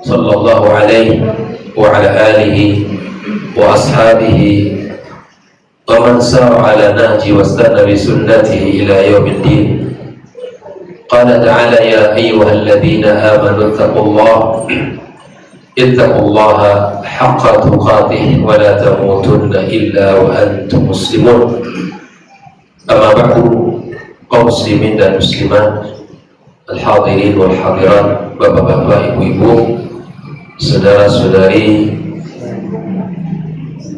sallallahu alaihi wa ala alihi wa ashabihi wa man sara ala nahji wastana bi sunnatihi ila yaumiddin. Qala ta'ala ya ayyuhalladzina amanu ittaqullaha haqqa tuqatih wa la tamutunna illa wa antum muslimun. Amma ba'du, kaum muslimin dan muslimat, al-hadirin wal hadirat, bapak-bapak, ibu-ibu, saudara-saudari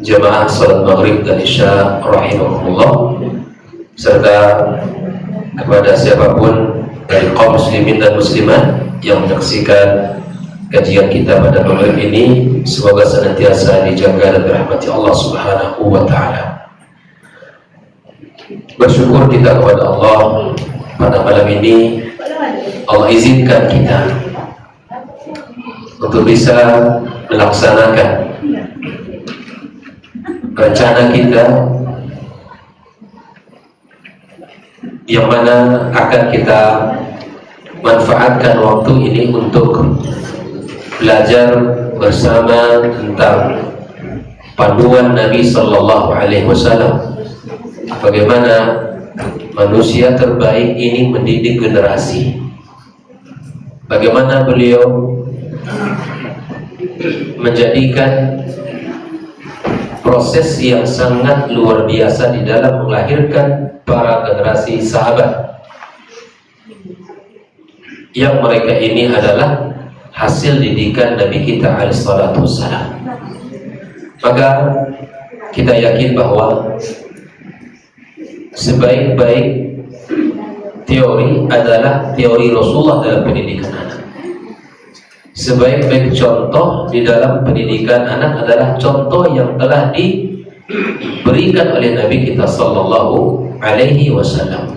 jamaah salat maghrib dan isya rahimahumullah, serta kepada siapapun dari kaum muslimin dan muslimat yang menyaksikan kajian kita pada maghrib ini, semoga senantiasa dijaga dan dirahmati Allah Subhanahu wa ta'ala. Bersyukur kita kepada Allah pada malam ini, Allah izinkan kita untuk bisa melaksanakan rencana kita yang mana akan kita manfaatkan waktu ini untuk belajar bersama tentang panduan Nabi Sallallahu Alaihi Wasallam, bagaimana manusia terbaik ini mendidik generasi, bagaimana beliau menjadikan proses yang sangat luar biasa di dalam melahirkan para generasi sahabat, yang mereka ini adalah hasil didikan Nabi kita alaihissalatu wassalam. Maka kita yakin bahwa sebaik-baik teori adalah teori Rasulullah dalam pendidikan anak. Sebaik-baik contoh di dalam pendidikan anak adalah contoh yang telah diberikan oleh Nabi kita Sallallahu Alaihi Wasallam.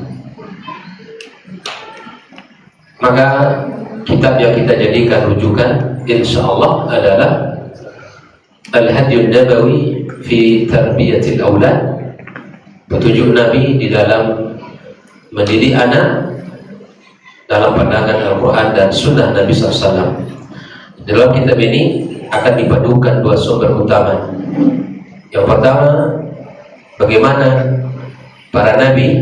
Maka kitab yang kita jadikan rujukan insyaallah adalah Al-Hadyun Nabawi fi Tarbiyatil Aulad, petunjuk Nabi di dalam mendidik anak dalam pandangan Al-Quran dan Sunnah Nabi SAW. Dalam kitab ini akan dipadukan dua sumber utama. Yang pertama, bagaimana para Nabi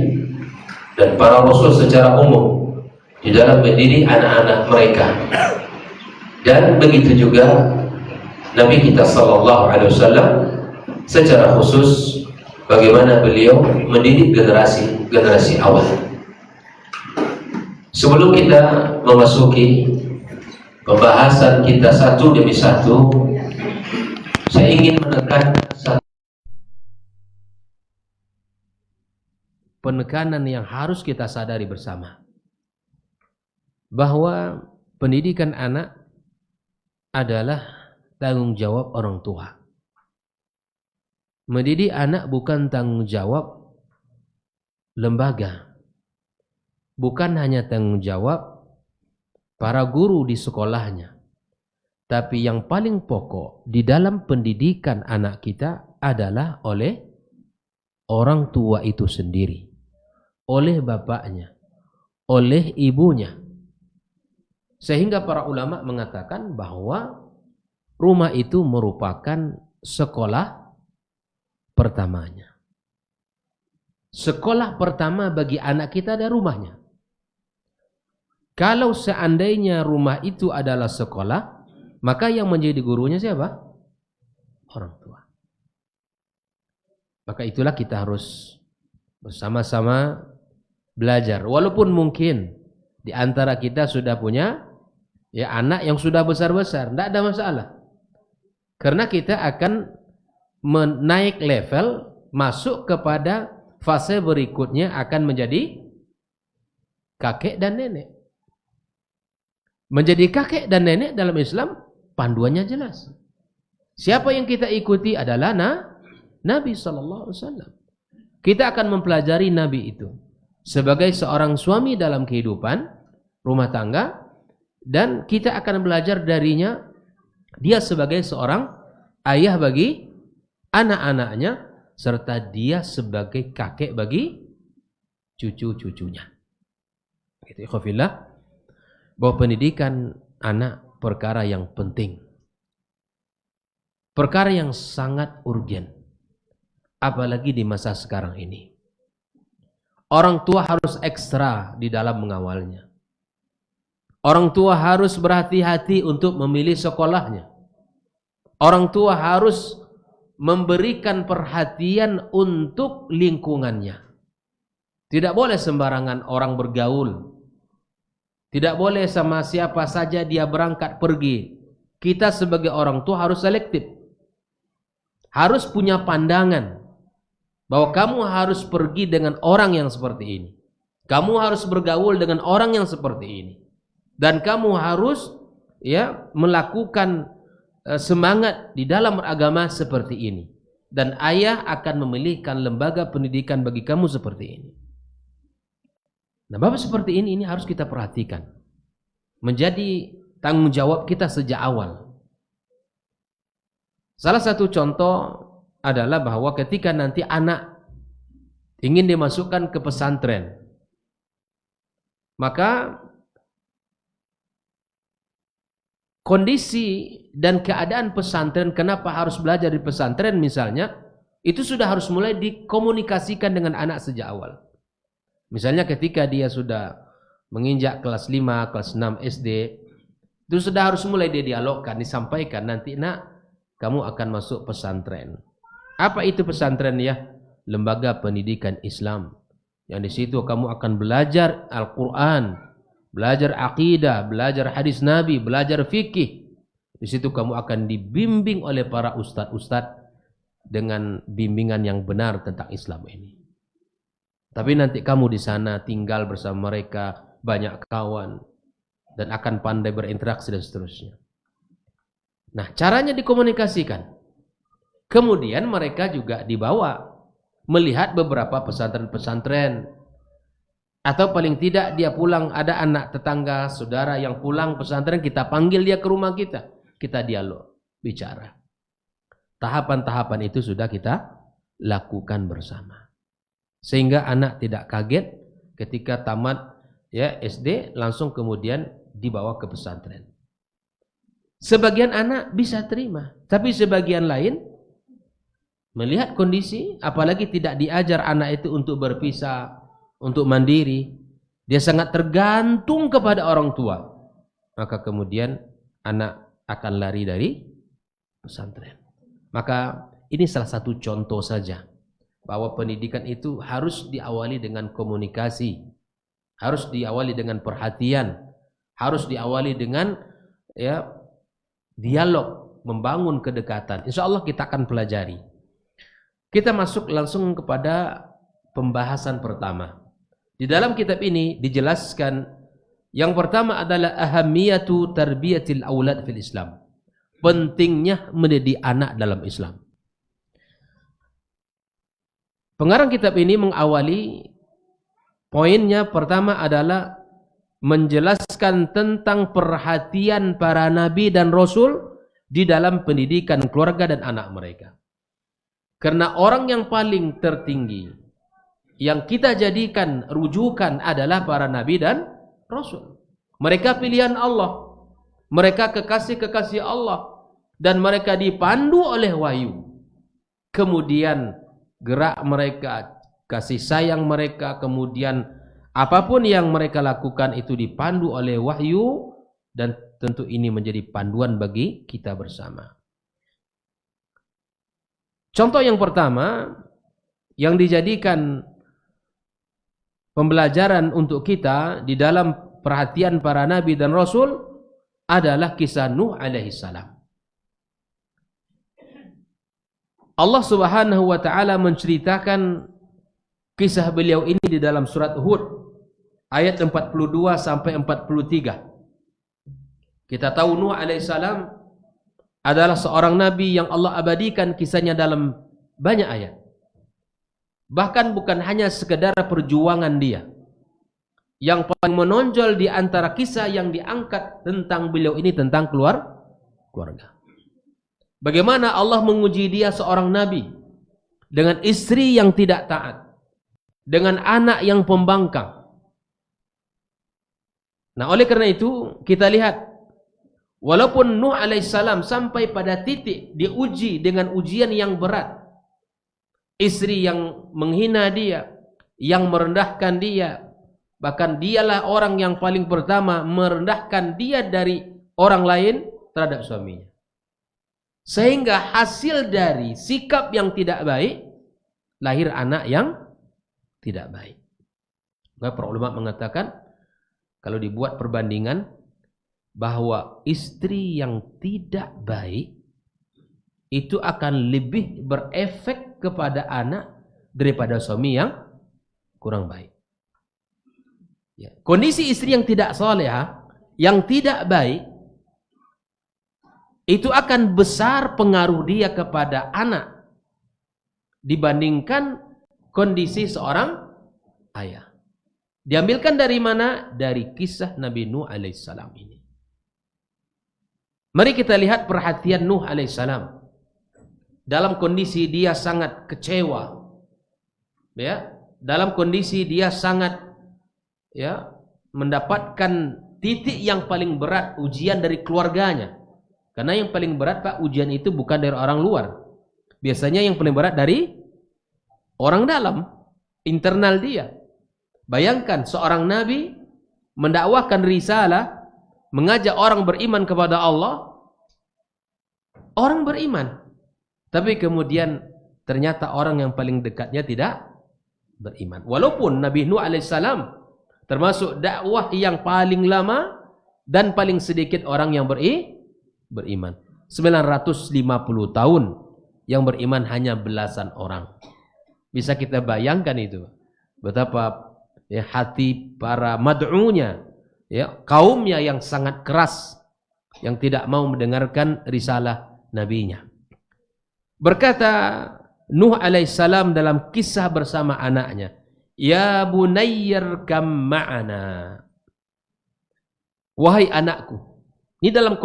dan para Rasul secara umum di dalam mendidik anak-anak mereka, dan begitu juga Nabi kita Sallallahu Alaihi Wasallam secara khusus bagaimana beliau mendidik generasi awal. Sebelum kita memasuki pembahasan kita satu demi satu, saya ingin menekan satu penekanan yang harus kita sadari bersama, bahwa pendidikan anak adalah tanggung jawab orang tua. Mendidik anak bukan tanggung jawab lembaga, bukan hanya tanggung jawab para guru di sekolahnya, tapi yang paling pokok di dalam pendidikan anak kita adalah oleh orang tua itu sendiri, oleh bapaknya, oleh ibunya. Sehingga para ulama mengatakan bahwa rumah itu merupakan sekolah pertamanya. Sekolah pertama bagi anak kita adalah rumahnya. Kalau seandainya rumah itu adalah sekolah, maka yang menjadi gurunya siapa? Orang tua. Maka itulah kita harus bersama-sama belajar. Walaupun mungkin di antara kita sudah punya anak yang sudah besar-besar, tidak ada masalah. Karena kita akan menaik level, masuk kepada fase berikutnya, akan menjadi kakek dan nenek. Menjadi kakek dan nenek dalam Islam panduannya jelas. Siapa yang kita ikuti adalah Nabi Sallallahu Alaihi Wasallam. Kita akan mempelajari Nabi itu sebagai seorang suami dalam kehidupan rumah tangga, dan kita akan belajar darinya dia sebagai seorang ayah bagi anak-anaknya, serta dia sebagai kakek bagi cucu-cucunya. Gitu, ikhwafillah, bahwa pendidikan anak perkara yang penting, perkara yang sangat urgen, apalagi di masa sekarang ini. Orang tua harus ekstra di dalam mengawalnya. Orang tua harus berhati-hati untuk memilih sekolahnya. Orang tua harus memberikan perhatian untuk lingkungannya. Tidak boleh sembarangan orang bergaul. Tidak boleh sama siapa saja dia berangkat pergi. Kita sebagai orang tua harus selektif. Harus punya pandangan bahwa kamu harus pergi dengan orang yang seperti ini. Kamu harus bergaul dengan orang yang seperti ini. Dan kamu harus melakukan semangat di dalam beragama seperti ini. Dan ayah akan memilihkan lembaga pendidikan bagi kamu seperti ini. Nah, bab seperti ini harus kita perhatikan. Menjadi tanggung jawab kita sejak awal. Salah satu contoh adalah bahwa ketika nanti anak ingin dimasukkan ke pesantren, maka kondisi dan keadaan pesantren, kenapa harus belajar di pesantren misalnya, itu sudah harus mulai dikomunikasikan dengan anak sejak awal. Misalnya ketika dia sudah menginjak kelas 5, kelas 6 SD, itu sudah harus mulai didialogkan, disampaikan, nanti nak, kamu akan masuk pesantren. Apa itu pesantren ya? Lembaga pendidikan Islam. Yang di situ kamu akan belajar Al-Quran, belajar akidah, belajar hadis Nabi, belajar fikih. Di situ kamu akan dibimbing oleh para ustadz-ustadz dengan bimbingan yang benar tentang Islam ini. Tapi nanti kamu di sana tinggal bersama mereka, banyak kawan, dan akan pandai berinteraksi dan seterusnya. Nah, caranya dikomunikasikan. Kemudian mereka juga dibawa melihat beberapa pesantren-pesantren. Atau paling tidak dia pulang, ada anak tetangga, saudara yang pulang pesantren, kita panggil dia ke rumah kita. Kita dialog, bicara. Tahapan-tahapan itu sudah kita lakukan bersama. Sehingga anak tidak kaget ketika tamat SD langsung kemudian dibawa ke pesantren. Sebagian anak bisa terima, tapi sebagian lain melihat kondisi, apalagi tidak diajar anak itu untuk berpisah, untuk mandiri, dia sangat tergantung kepada orang tua, maka kemudian anak akan lari dari pesantren. Maka ini salah satu contoh saja bahwa pendidikan itu harus diawali dengan komunikasi, harus diawali dengan perhatian, harus diawali dengan dialog, membangun kedekatan. Insya Allah kita akan pelajari. Kita masuk langsung kepada pembahasan pertama. Di dalam kitab ini dijelaskan yang pertama adalah ahamiyatu tarbiyatil aulad fil Islam. Pentingnya mendidik anak dalam Islam. Pengarang kitab ini mengawali poinnya pertama adalah menjelaskan tentang perhatian para nabi dan rasul di dalam pendidikan keluarga dan anak mereka. Karena orang yang paling tertinggi yang kita jadikan rujukan adalah para nabi dan rasul. Mereka pilihan Allah, mereka kekasih-kekasih Allah, dan mereka dipandu oleh wahyu. Kemudian gerak mereka, kasih sayang mereka, kemudian apapun yang mereka lakukan itu dipandu oleh wahyu, dan tentu ini menjadi panduan bagi kita bersama. Contoh yang pertama yang dijadikan pembelajaran untuk kita di dalam perhatian para nabi dan rasul adalah kisah Nuh alaihi salam. Allah Subhanahu wa taala menceritakan kisah beliau ini di dalam surat Hud ayat 42 sampai 43. Kita tahu Nuh alaihi salam adalah seorang nabi yang Allah abadikan kisahnya dalam banyak ayat. Bahkan bukan hanya sekedar perjuangan dia. Yang paling menonjol di antara kisah yang diangkat tentang beliau ini tentang keluarga. Bagaimana Allah menguji dia seorang nabi dengan istri yang tidak taat, dengan anak yang pembangkang. Nah, oleh karena itu kita lihat Walaupun Nuh alaihissalam sampai pada titik diuji dengan ujian yang berat. Istri yang menghina dia, yang merendahkan dia. Bahkan dialah orang yang paling pertama merendahkan dia dari orang lain terhadap suaminya. Sehingga hasil dari sikap yang tidak baik, lahir anak yang tidak baik. Maka para ulama mengatakan, kalau dibuat perbandingan, bahwa istri yang tidak baik, itu akan lebih berefek kepada anak daripada suami yang kurang baik. Ya. Kondisi istri yang tidak salehah, yang tidak baik, itu akan besar pengaruh dia kepada anak dibandingkan kondisi seorang ayah. Diambilkan dari mana? Dari kisah Nabi Nuh alaihissalam ini. Mari kita lihat perhatian Nuh alaihissalam. Dalam kondisi dia sangat kecewa. Ya, dalam kondisi dia sangat mendapatkan titik yang paling berat, ujian dari keluarganya. Karena yang paling berat, Pak, ujian itu bukan dari orang luar. Biasanya yang paling berat dari orang dalam, internal dia. Bayangkan seorang nabi mendakwahkan risalah, mengajak orang beriman kepada Allah. Orang beriman. Tapi kemudian ternyata orang yang paling dekatnya tidak beriman. Walaupun Nabi Nuh alaihissalam termasuk dakwah yang paling lama dan paling sedikit orang yang beriman. 950 tahun yang beriman hanya belasan orang. Bisa kita bayangkan itu. Betapa hati para mad'unya, kaumnya yang sangat keras, yang tidak mau mendengarkan risalah nabinya. Berkata Nuh alaihissalam dalam kisah bersama anaknya, "Ya bunayyir kam ma'ana." Wahai anakku. Ini dalam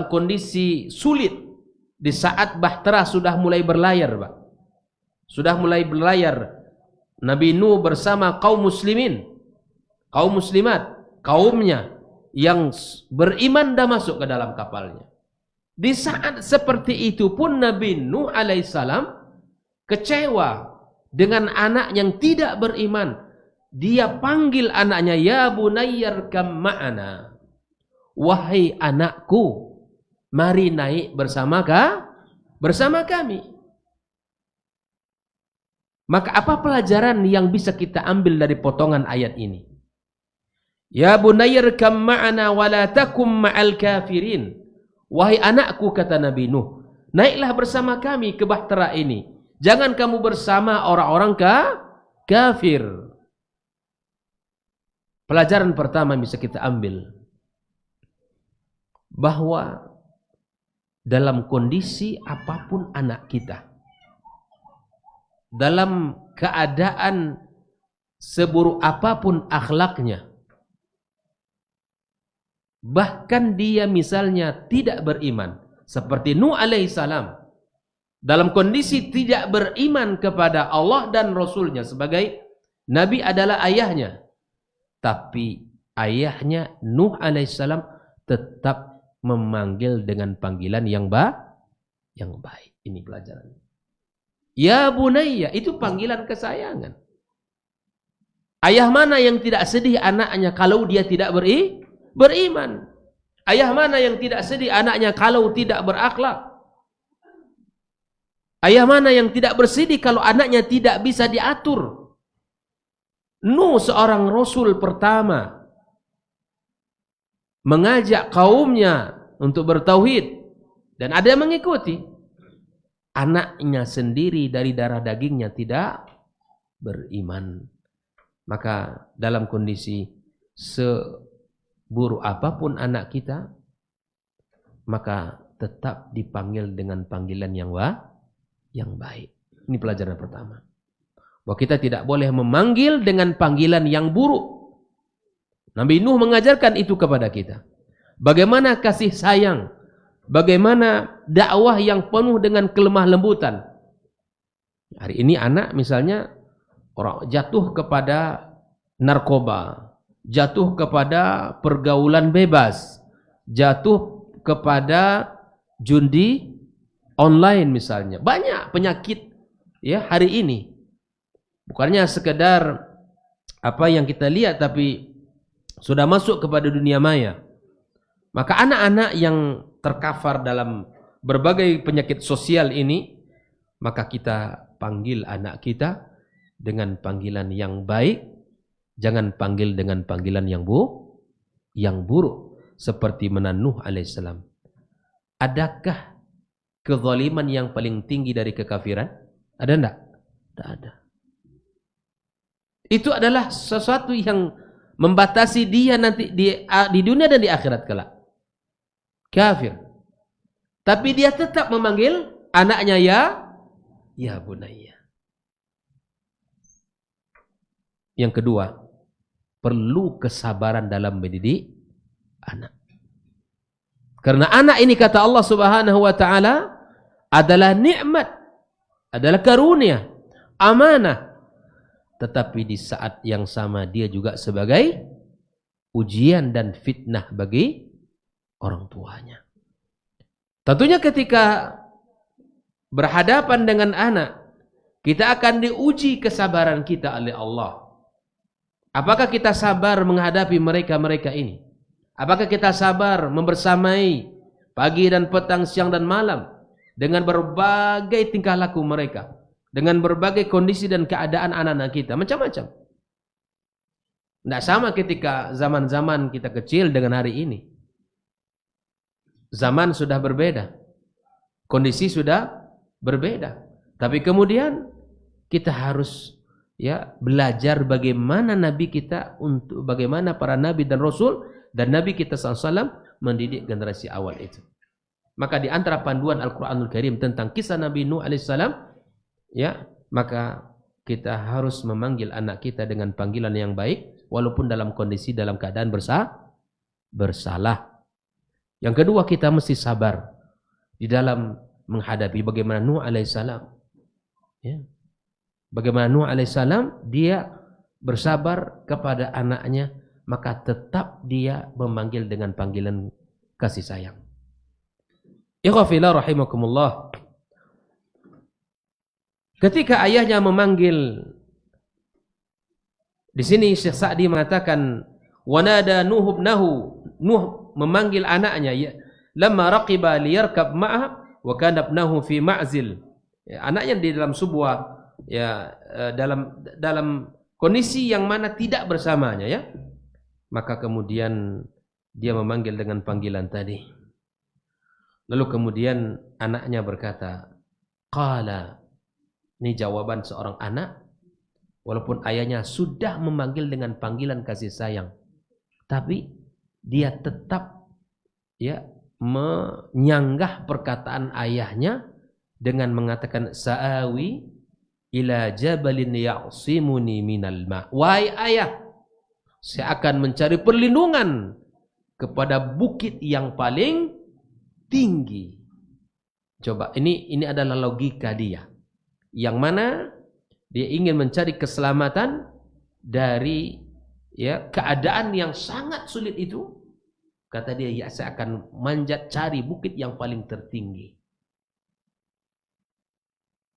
kondisi sulit, di saat bahtera sudah mulai berlayar, Pak. Sudah mulai berlayar. Nabi Nuh bersama kaum muslimin, kaum muslimat, kaumnya yang beriman dah masuk ke dalam kapalnya. Di saat seperti itu pun Nabi Nuh alaihissalam kecewa dengan anak yang tidak beriman. Dia panggil anaknya, "Ya bunayyir kam ma'ana." Wahai anakku, mari naik bersama kami. Maka apa pelajaran yang bisa kita ambil dari potongan ayat ini? Ya bunayyir kam ma'ana wa la takum ma'al kafirin. Wahai anakku, kata Nabi Nuh, naiklah bersama kami ke bahtera ini. Jangan kamu bersama orang-orang kafir. Pelajaran pertama yang bisa kita ambil, bahwa dalam kondisi apapun anak kita, dalam keadaan seburuk apapun akhlaknya, bahkan dia misalnya tidak beriman, seperti Nuh alaihissalam, dalam kondisi tidak beriman kepada Allah dan Rasulnya, sebagai Nabi adalah ayahnya, tapi ayahnya Nuh alaihissalam tetap memanggil dengan panggilan yang baik. Ini pelajaran. Ya bunayya, itu panggilan kesayangan. Ayah mana yang tidak sedih anaknya kalau dia tidak beriman? Ayah mana yang tidak sedih anaknya kalau tidak berakhlak? Ayah mana yang tidak bersedih kalau anaknya tidak bisa diatur? Nuh seorang rasul pertama mengajak kaumnya untuk bertauhid dan ada yang mengikuti. Anaknya sendiri dari darah dagingnya tidak beriman. Maka dalam kondisi seburuk apapun anak kita, maka tetap dipanggil dengan panggilan yang baik. Ini pelajaran pertama. Bahwa kita tidak boleh memanggil dengan panggilan yang buruk. Nabi Nuh mengajarkan itu kepada kita. Bagaimana kasih sayang, bagaimana dakwah yang penuh dengan kelemah lembutan. Hari ini anak misalnya orang jatuh kepada narkoba, jatuh kepada pergaulan bebas, jatuh kepada judi online misalnya. Banyak penyakit ya hari ini. Bukannya sekedar apa yang kita lihat, tapi sudah masuk kepada dunia maya. Maka anak-anak yang terkafar dalam berbagai penyakit sosial ini, maka kita panggil anak kita dengan panggilan yang baik, jangan panggil dengan panggilan yang buruk, seperti Nuh alaihissalam. Adakah kezaliman yang paling tinggi dari kekafiran? Ada enggak? Tidak ada. Itu adalah sesuatu yang membatasi dia nanti di dunia dan di akhirat kelak. Kafir. Tapi dia tetap memanggil anaknya ya bunayya. Yang kedua, perlu kesabaran dalam mendidik anak. Karena anak ini kata Allah Subhanahu wa taala adalah nikmat, adalah karunia, amanah. Tetapi di saat yang sama dia juga sebagai ujian dan fitnah bagi orang tuanya. Tentunya ketika berhadapan dengan anak, kita akan diuji kesabaran kita oleh Allah. Apakah kita sabar menghadapi mereka-mereka ini? Apakah kita sabar membersamai pagi dan petang, siang dan malam dengan berbagai tingkah laku mereka, dengan berbagai kondisi dan keadaan anak-anak kita, macam-macam. Tidak sama ketika zaman-zaman kita kecil dengan hari ini. Zaman sudah berbeda, kondisi sudah berbeda. Tapi kemudian kita harus belajar bagaimana nabi kita, untuk bagaimana para nabi dan rasul dan nabi kita SAW mendidik generasi awal itu. Maka di antara panduan Al-Qur'anul Karim tentang kisah Nabi Nuh alaihissalam, maka kita harus memanggil anak kita dengan panggilan yang baik walaupun dalam kondisi dalam keadaan bersalah. Yang kedua, kita mesti sabar di dalam menghadapi bagaimana Nuh alaihissalam. Bagaimana Nuh alaihissalam dia bersabar kepada anaknya, maka tetap dia memanggil dengan panggilan kasih sayang. Ikhwafillah rahimakumullah. Ketika ayahnya memanggil, di sini Syekh Sa'di mengatakan wanada Nuh ibnahu, Nuh memanggil anaknya, lamma raqiba liyarkab ma'ah wa kana ibnahu fi ma'zil. Anaknya di dalam sebuah dalam kondisi yang mana tidak bersamanya, maka kemudian dia memanggil dengan panggilan tadi. Lalu kemudian anaknya berkata, qala, ini jawaban seorang anak walaupun ayahnya sudah memanggil dengan panggilan kasih sayang, tapi dia tetap menyanggah perkataan ayahnya dengan mengatakan sa'awi ila jabalin ya'simuni minal ma'. Wahai ayah, saya akan mencari perlindungan kepada bukit yang paling tinggi. Coba, ini adalah logika dia, yang mana dia ingin mencari keselamatan dari keadaan yang sangat sulit itu. Kata dia, saya akan manjat cari bukit yang paling tertinggi.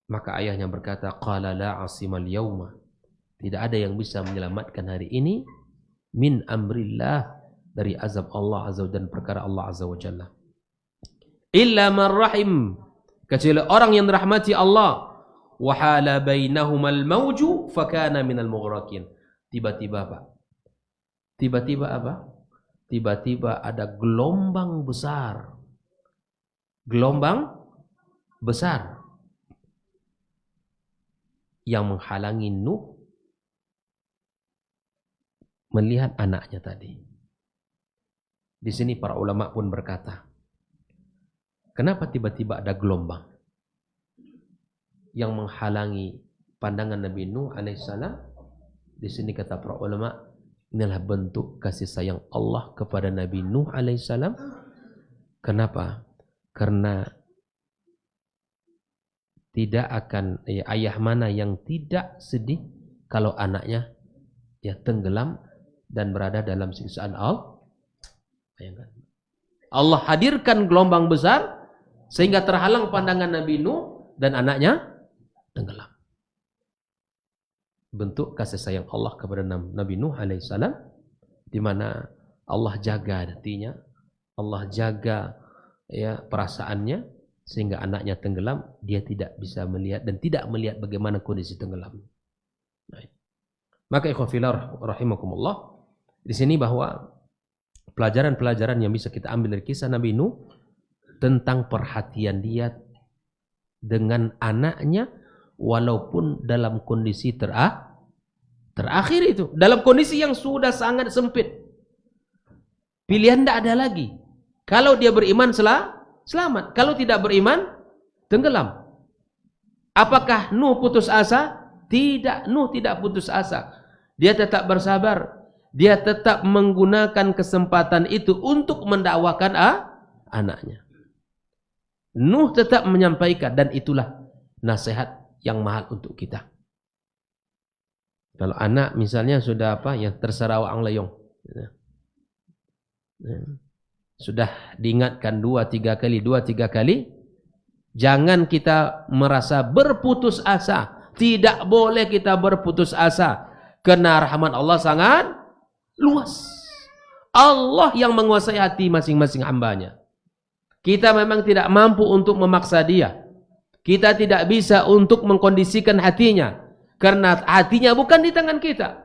Maka ayahnya berkata, qala la asimal yauma, tidak ada yang bisa menyelamatkan hari ini min amrillah, dari azab Allah azza dan perkara Allah azza wa jalla, illa man rahim, kecuali orang yang dirahmati Allah, wa hala bainahumal mawju fakana minal mughraqin. Tiba-tiba apa? Tiba-tiba ada gelombang besar. Gelombang besar yang menghalangi Nuh melihat anaknya tadi. Di sini para ulama pun berkata, kenapa tiba-tiba ada gelombang yang menghalangi pandangan Nabi Nuh alaihissalam? Di sini kata para ulama, inilah bentuk kasih sayang Allah kepada Nabi Nuh alaihissalam. Kenapa? Karena tidak akan ayah mana yang tidak sedih kalau anaknya tenggelam dan berada dalam siksaan Allah. Bayangkan. Allah hadirkan gelombang besar sehingga terhalang pandangan Nabi Nuh dan anaknya tenggelam. Bentuk kasih sayang Allah kepada Nabi Nuh alaihissalam, di mana Allah jaga hatinya, Allah jaga ya perasaannya, sehingga anaknya tenggelam, dia tidak bisa melihat dan tidak melihat bagaimana kondisi tenggelam. Baik. Maka ikhwan fillah rahimakumullah, di sini bahwa pelajaran-pelajaran yang bisa kita ambil dari kisah Nabi Nuh tentang perhatian dia dengan anaknya walaupun dalam kondisi terakhir itu, dalam kondisi yang sudah sangat sempit. Pilihan tidak ada lagi. Kalau dia beriman selamat, kalau tidak beriman tenggelam. Apakah Nuh putus asa? Tidak, Nuh tidak putus asa. Dia tetap bersabar. Dia tetap menggunakan kesempatan itu untuk mendakwakan anaknya. Nuh tetap menyampaikan, dan itulah nasihat yang mahal untuk kita. Kalau anak misalnya sudah yang terserawang leyong, sudah diingatkan 2-3 kali, jangan kita merasa berputus asa. Tidak boleh kita berputus asa, karena rahmat Allah sangat luas. Allah yang menguasai hati masing-masing hambanya. Kita memang tidak mampu untuk memaksa dia. Kita tidak bisa untuk mengkondisikan hatinya, karena hatinya bukan di tangan kita.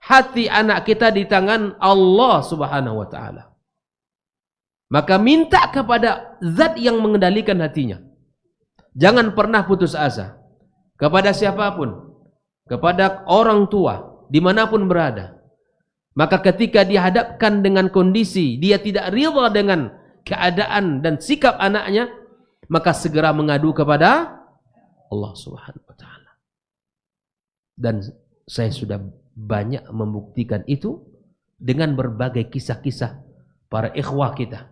Hati anak kita di tangan Allah Subhanahu wa taala. Maka minta kepada zat yang mengendalikan hatinya. Jangan pernah putus asa kepada siapapun, kepada orang tua dimanapun berada. Maka ketika dihadapkan dengan kondisi dia tidak rida dengan keadaan dan sikap anaknya, maka segera mengadu kepada Allah Subhanahu wa taala. Dan saya sudah banyak membuktikan itu dengan berbagai kisah-kisah para ikhwah kita.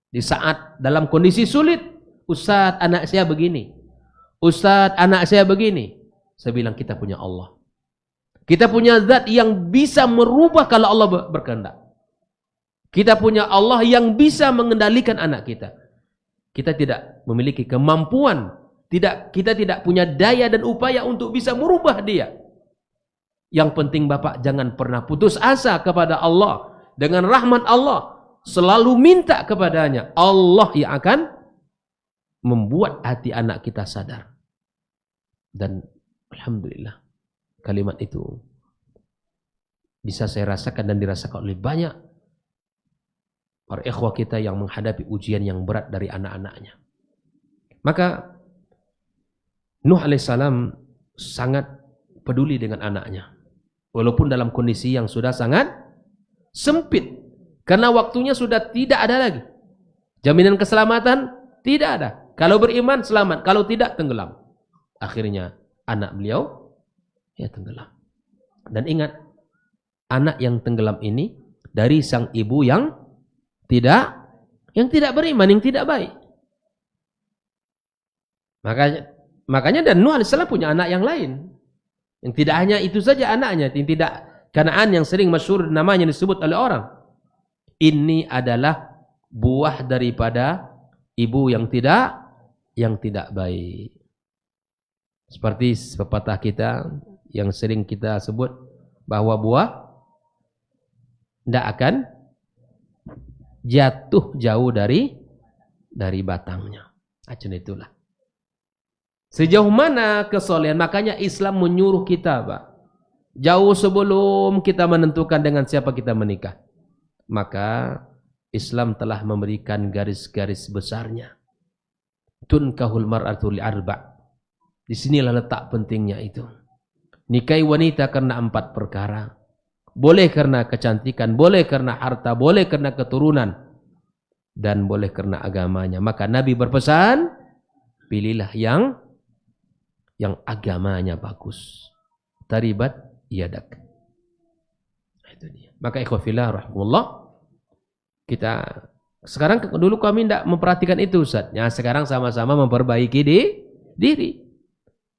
Di saat dalam kondisi sulit, Ustaz anak saya begini, Ustaz anak saya begini. Saya bilang kita punya Allah. Kita punya zat yang bisa merubah kalau Allah berkehendak. Kita punya Allah yang bisa mengendalikan anak kita. Kita tidak memiliki kemampuan, kita tidak punya daya dan upaya untuk bisa merubah dia. Yang penting Bapak jangan pernah putus asa kepada Allah. Dengan rahmat Allah, selalu minta kepadanya. Allah yang akan membuat hati anak kita sadar. Dan alhamdulillah, kalimat itu bisa saya rasakan dan dirasakan oleh banyak para ikhwah kita yang menghadapi ujian yang berat dari anak-anaknya. Maka Nuh alaihissalam sangat peduli dengan anaknya, walaupun dalam kondisi yang sudah sangat sempit, karena waktunya sudah tidak ada lagi. Jaminan keselamatan tidak ada. Kalau beriman selamat, kalau tidak tenggelam. Akhirnya anak beliau tenggelam. Dan ingat, anak yang tenggelam ini dari sang ibu yang tidak beriman, yang tidak baik. Makanya dan Nuh alaihissalam punya anak yang lain. Yang tidak hanya itu saja anaknya, yang tidak Kanaan yang sering masyhur namanya disebut oleh orang. Ini adalah buah daripada ibu yang tidak baik. Seperti pepatah kita yang sering kita sebut bahwa buah tidak akan jatuh jauh dari batangnya. Macam itulah. Sejauh mana kesolehan, makanya Islam menyuruh kita, Pak, jauh sebelum kita menentukan dengan siapa kita menikah, maka Islam telah memberikan garis-garis besarnya. Tunkahul mar'atu li'arba'. Disinilah letak pentingnya itu. Nikahi wanita karena 4 perkara. Boleh karena kecantikan, boleh karena harta, boleh karena keturunan, dan boleh karena agamanya. Maka Nabi berpesan, pilihlah yang agamanya bagus. Taribat yadak. Itu dia. Maka ikhwafillah rahimahullah, kita sekarang dulu kami tidak memperhatikan itu, Ustaz. Ya, sekarang sama-sama memperbaiki diri.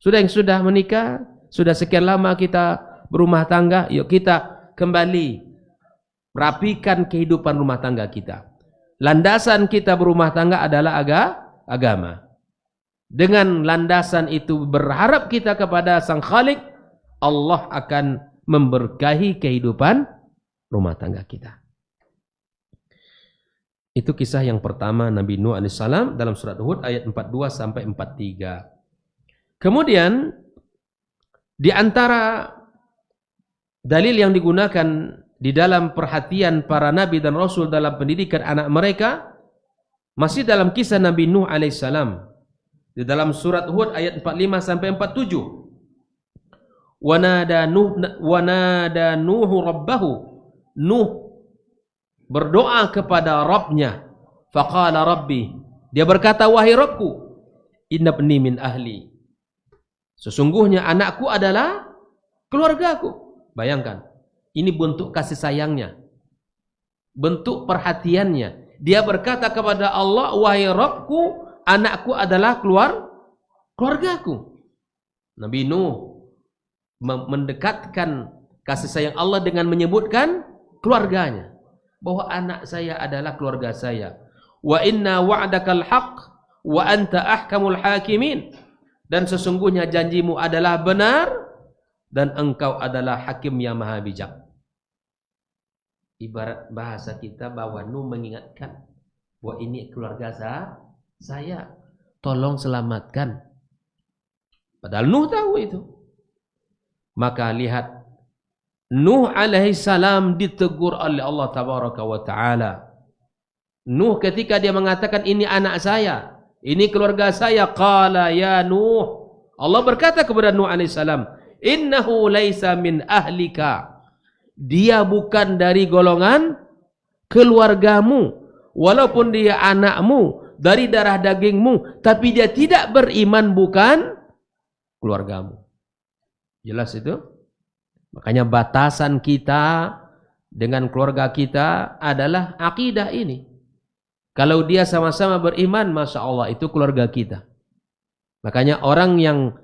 Yang sudah menikah, sudah sekian lama kita berumah tangga, yuk kita kembali rapikan kehidupan rumah tangga kita. landasan kita berumah tangga adalah agama. Dengan landasan itu berharap kita kepada Sang Khalik, Allah akan memberkahi kehidupan rumah tangga kita. Itu kisah yang pertama Nabi Nuh alaihissalam dalam surat Hud ayat 42 sampai 43. Kemudian di antara dalil yang digunakan di dalam perhatian para nabi dan rasul dalam pendidikan anak mereka masih dalam kisah Nabi Nuh alaihissalam di dalam surat Hud ayat 45 sampai 47. Wanada Nuhu rabbahu, Nuh berdoa kepada Rabbnya, faqala rabbi, dia berkata, wahai Rabbku, inna ibni min ahli, sesungguhnya anakku adalah keluargaku. Bayangkan, ini bentuk kasih sayangnya, bentuk perhatiannya. Dia berkata kepada Allah, wahai Rabbku, anakku adalah keluargaku. Nabi Nuh mendekatkan kasih sayang Allah dengan menyebutkan keluarganya, bahwa anak saya adalah keluarga saya. Wa inna wa'dakal haqq wa anta ahkamul hakimin, dan sesungguhnya janjimu adalah benar dan engkau adalah hakim yang maha bijak. Ibarat bahasa kita bahwa Nuh mengingatkan bahwa ini keluarga saya, tolong selamatkan. Padahal Nuh tahu itu. Maka lihat, Nuh alaihissalam ditegur oleh Allah tabaraka wa ta'ala. Nuh ketika dia mengatakan ini anak saya, ini keluarga saya, qala ya Nuh, Allah berkata kepada Nuh alaihissalam, innahu laisa min ahlika, dia bukan dari golongan keluargamu, walaupun dia anakmu dari darah dagingmu, tapi dia tidak beriman, bukan keluargamu. Jelas itu? Makanya batasan kita dengan keluarga kita adalah akidah ini. Kalau dia sama-sama beriman, Masya Allah, itu keluarga kita. Makanya orang yang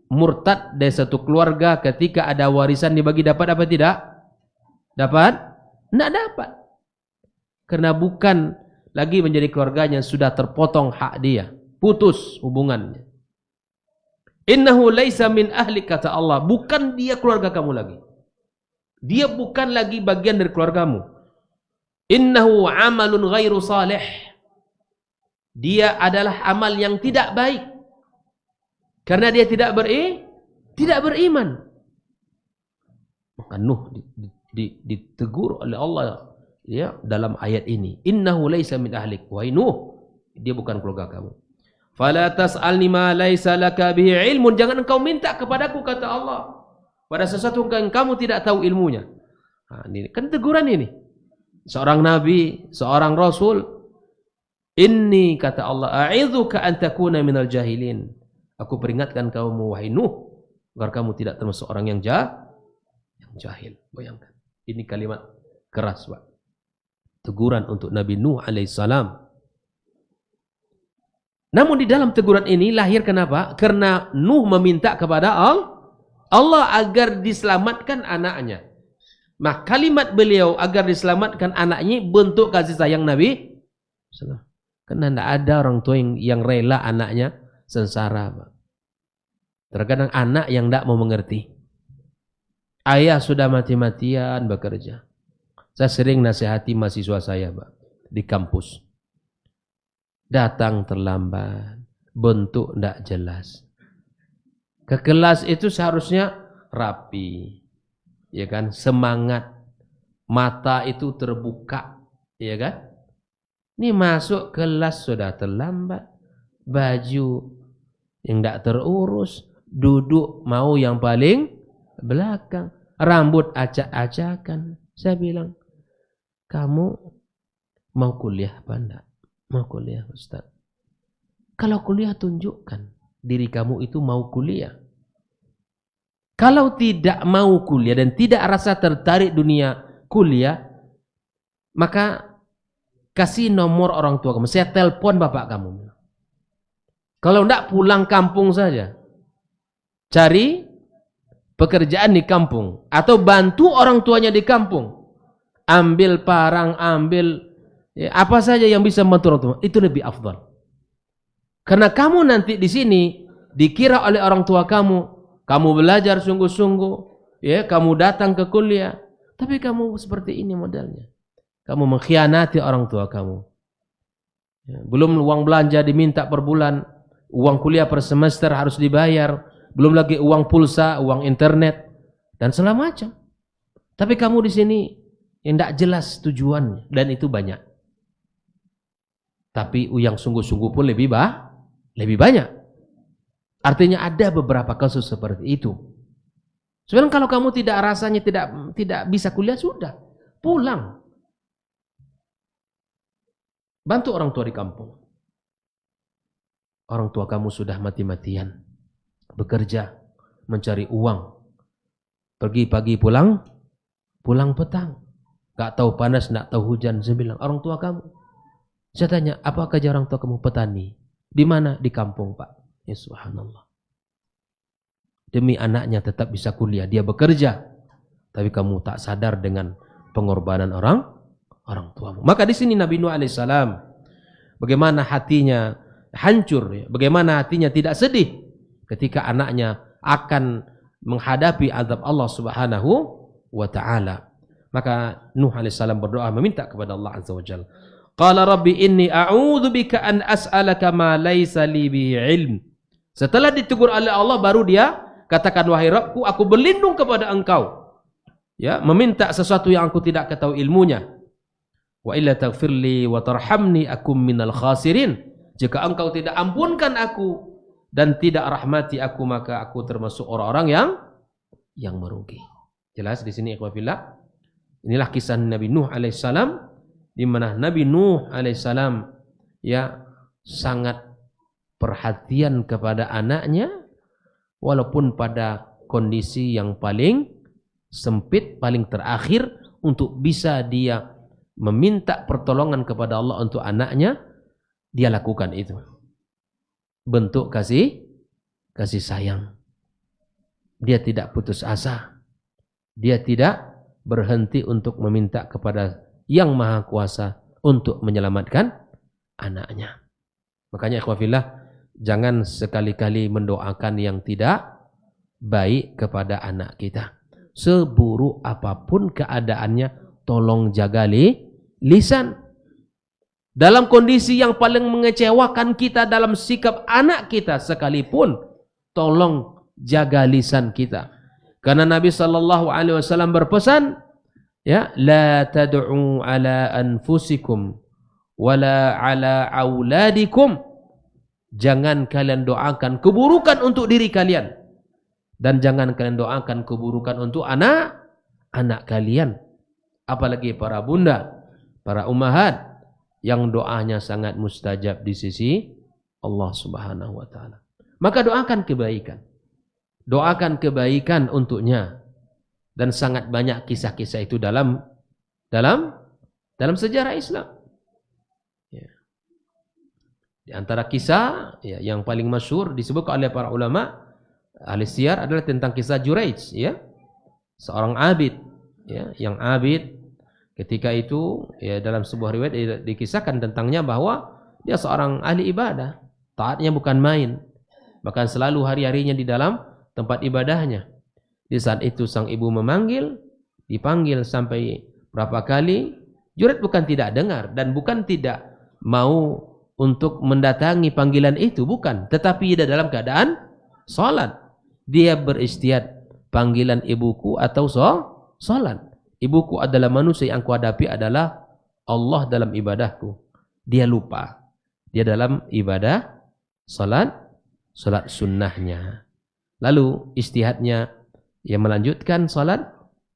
murtad dari satu keluarga ketika ada warisan dibagi, dapat apa tidak? Dapat? Tidak dapat. Karena bukan lagi menjadi keluarganya, sudah terpotong hak dia. Putus hubungannya. Innahu laisa min ahli, kata Allah, bukan dia keluarga kamu lagi. Dia bukan lagi bagian dari keluargamu. Innahu amalun ghairu salih, dia adalah amal yang tidak baik, karena dia tidak beriman. Maka Nuh ditegur oleh Allah ya dalam ayat ini. Innahu laisa min ahlik, wahai Nuh, dia bukan keluarga kamu. Fala tas'alni ma laisa laka bihi ilmun, jangan engkau minta kepadaku, kata Allah, pada sesuatu yang kamu tidak tahu ilmunya. Nah, ini kan teguran ini. Seorang nabi, seorang rasul. Inni, kata Allah, a'idzuka an takuna minal jahilin. Aku peringatkan kamu, wahai Nuh, agar kamu tidak termasuk orang yang jahil. Bayangkan. Ini kalimat keras, Pak. Teguran untuk Nabi Nuh alaihissalam. Namun di dalam teguran ini lahir kenapa? Karena Nuh meminta kepada Allah agar diselamatkan anaknya. Nah, kalimat beliau agar diselamatkan anaknya bentuk kasih sayang Nabi. Karena tidak ada orang tua yang rela anaknya sengsara, Pak. Terkadang anak yang tidak mau mengerti. Ayah sudah mati-matian bekerja. Saya sering nasihati mahasiswa saya, Pak, di kampus. Datang terlambat, bentuk tidak jelas. Ke kelas itu seharusnya rapi, ya kan? Semangat, mata itu terbuka, ya kan? Ini masuk kelas sudah terlambat, baju yang tidak terurus, duduk mau yang paling belakang, rambut acak-acakan. Saya bilang, kamu mau kuliah apa enggak? Mau kuliah, Ustaz. Kalau kuliah, tunjukkan diri kamu itu mau kuliah. Kalau tidak mau kuliah dan tidak rasa tertarik dunia kuliah, maka kasih nomor orang tua kamu, saya telepon bapak kamu. Kalau tidak, pulang kampung saja, cari pekerjaan di kampung, atau bantu orang tuanya di kampung, ambil parang, ambil Ya, apa saja yang bisa membantu orang tua, itu lebih afdal. Karena kamu nanti di sini dikira oleh orang tua kamu belajar sungguh-sungguh, ya, kamu datang ke kuliah, tapi kamu seperti ini modelnya. Kamu mengkhianati orang tua kamu. Ya, belum uang belanja diminta per bulan, uang kuliah per semester harus dibayar, belum lagi uang pulsa, uang internet, dan segala macam. Tapi kamu di sini yang tidak jelas tujuannya, dan itu banyak. Tapi yang sungguh-sungguh pun lebih banyak. Artinya ada beberapa kasus seperti itu. Sebenarnya kalau kamu rasanya tidak bisa kuliah, sudah pulang. Bantu orang tua di kampung. Orang tua kamu sudah mati-matian bekerja, mencari uang. Pergi pagi pulang petang. Gak tahu panas, gak tahu hujan. Saya bilang, orang tua kamu. Saya tanya, apa kerja orang tua kamu? Petani. Di mana? Di kampung, Pak. Ya subhanallah. Demi anaknya tetap bisa kuliah, dia bekerja. Tapi kamu tak sadar dengan pengorbanan orang tuamu. Maka di sini Nabi Nuh alaihissalam, bagaimana hatinya hancur, ya? Bagaimana hatinya tidak sedih ketika anaknya akan menghadapi azab Allah Subhanahu wa taala. Maka Nuh alaihissalam berdoa meminta kepada Allah azza wajalla. Qala rabbi inni a'udzu bika an as'alaka ma laisa li bihi ilm. Setelah ditegur oleh Allah, baru dia katakan, wahai Rabbku, aku berlindung kepada engkau, ya, meminta sesuatu yang aku tidak ketahui ilmunya. Wa illa taghfirli wa tarhamni akum minal khasirin. Jika engkau tidak ampunkan aku dan tidak rahmati aku, maka aku termasuk orang-orang yang merugi. Jelas di sini ikhwan fillah. Inilah kisah Nabi Nuh alaihissalam, di mana Nabi Nuh alaihissalam, ya, sangat perhatian kepada anaknya, walaupun pada kondisi yang paling sempit, paling terakhir, untuk bisa dia meminta pertolongan kepada Allah untuk anaknya, dia lakukan itu. Bentuk kasih sayang. Dia tidak putus asa. Dia tidak berhenti untuk meminta kepada Yang Maha Kuasa untuk menyelamatkan anaknya. Makanya ikhwah fillah, jangan sekali-kali mendoakan yang tidak baik kepada anak kita. Seburuk apapun keadaannya, tolong jaga lisan. Dalam kondisi yang paling mengecewakan kita dalam sikap anak kita sekalipun, tolong jaga lisan kita. Karena Nabi SAW berpesan, ya, la tad'u ala anfusikum wala ala auladikum. Jangan kalian doakan keburukan untuk diri kalian, dan jangan kalian doakan keburukan untuk anak kalian. Apalagi para bunda, para ummahat yang doanya sangat mustajab di sisi Allah Subhanahu wa taala. Maka doakan kebaikan. Doakan kebaikan untuknya. Dan sangat banyak kisah-kisah itu dalam sejarah Islam. Ya. Di antara kisah, ya, yang paling masyhur disebutkan oleh para ulama ahli siyar adalah tentang kisah Juraij, ya. Seorang abid, ya, yang abid ketika itu, ya, dalam sebuah riwayat dikisahkan tentangnya bahwa dia seorang ahli ibadah, taatnya bukan main, bahkan selalu hari-harinya di dalam tempat ibadahnya. Di saat itu sang ibu dipanggil sampai berapa kali, Juraij bukan tidak dengar dan bukan tidak mau untuk mendatangi panggilan itu, bukan, tetapi dia dalam keadaan salat. Dia beristiad, panggilan ibuku atau salat. Ibuku adalah manusia, yang kuhadapi adalah Allah dalam ibadahku. Dia lupa. Dia dalam ibadah salat sunnahnya. Lalu istihadnya, ia melanjutkan salat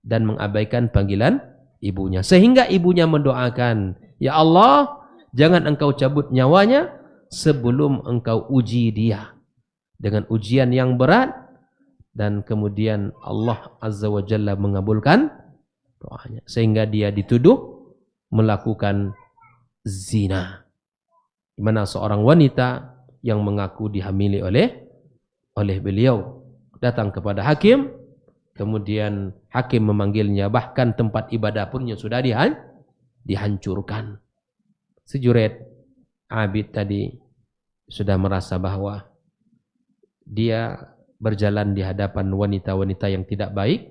dan mengabaikan panggilan ibunya. Sehingga ibunya mendoakan, ya Allah, jangan engkau cabut nyawanya sebelum engkau uji dia dengan ujian yang berat. Dan kemudian Allah Azza wa Jalla mengabulkan doanya, sehingga dia dituduh melakukan zina, di mana seorang wanita yang mengaku dihamili oleh beliau datang kepada hakim. Kemudian hakim memanggilnya, bahkan tempat ibadah pun yang sudah dihancurkan. Jureid Abid tadi sudah merasa bahwa dia berjalan di hadapan wanita-wanita yang tidak baik,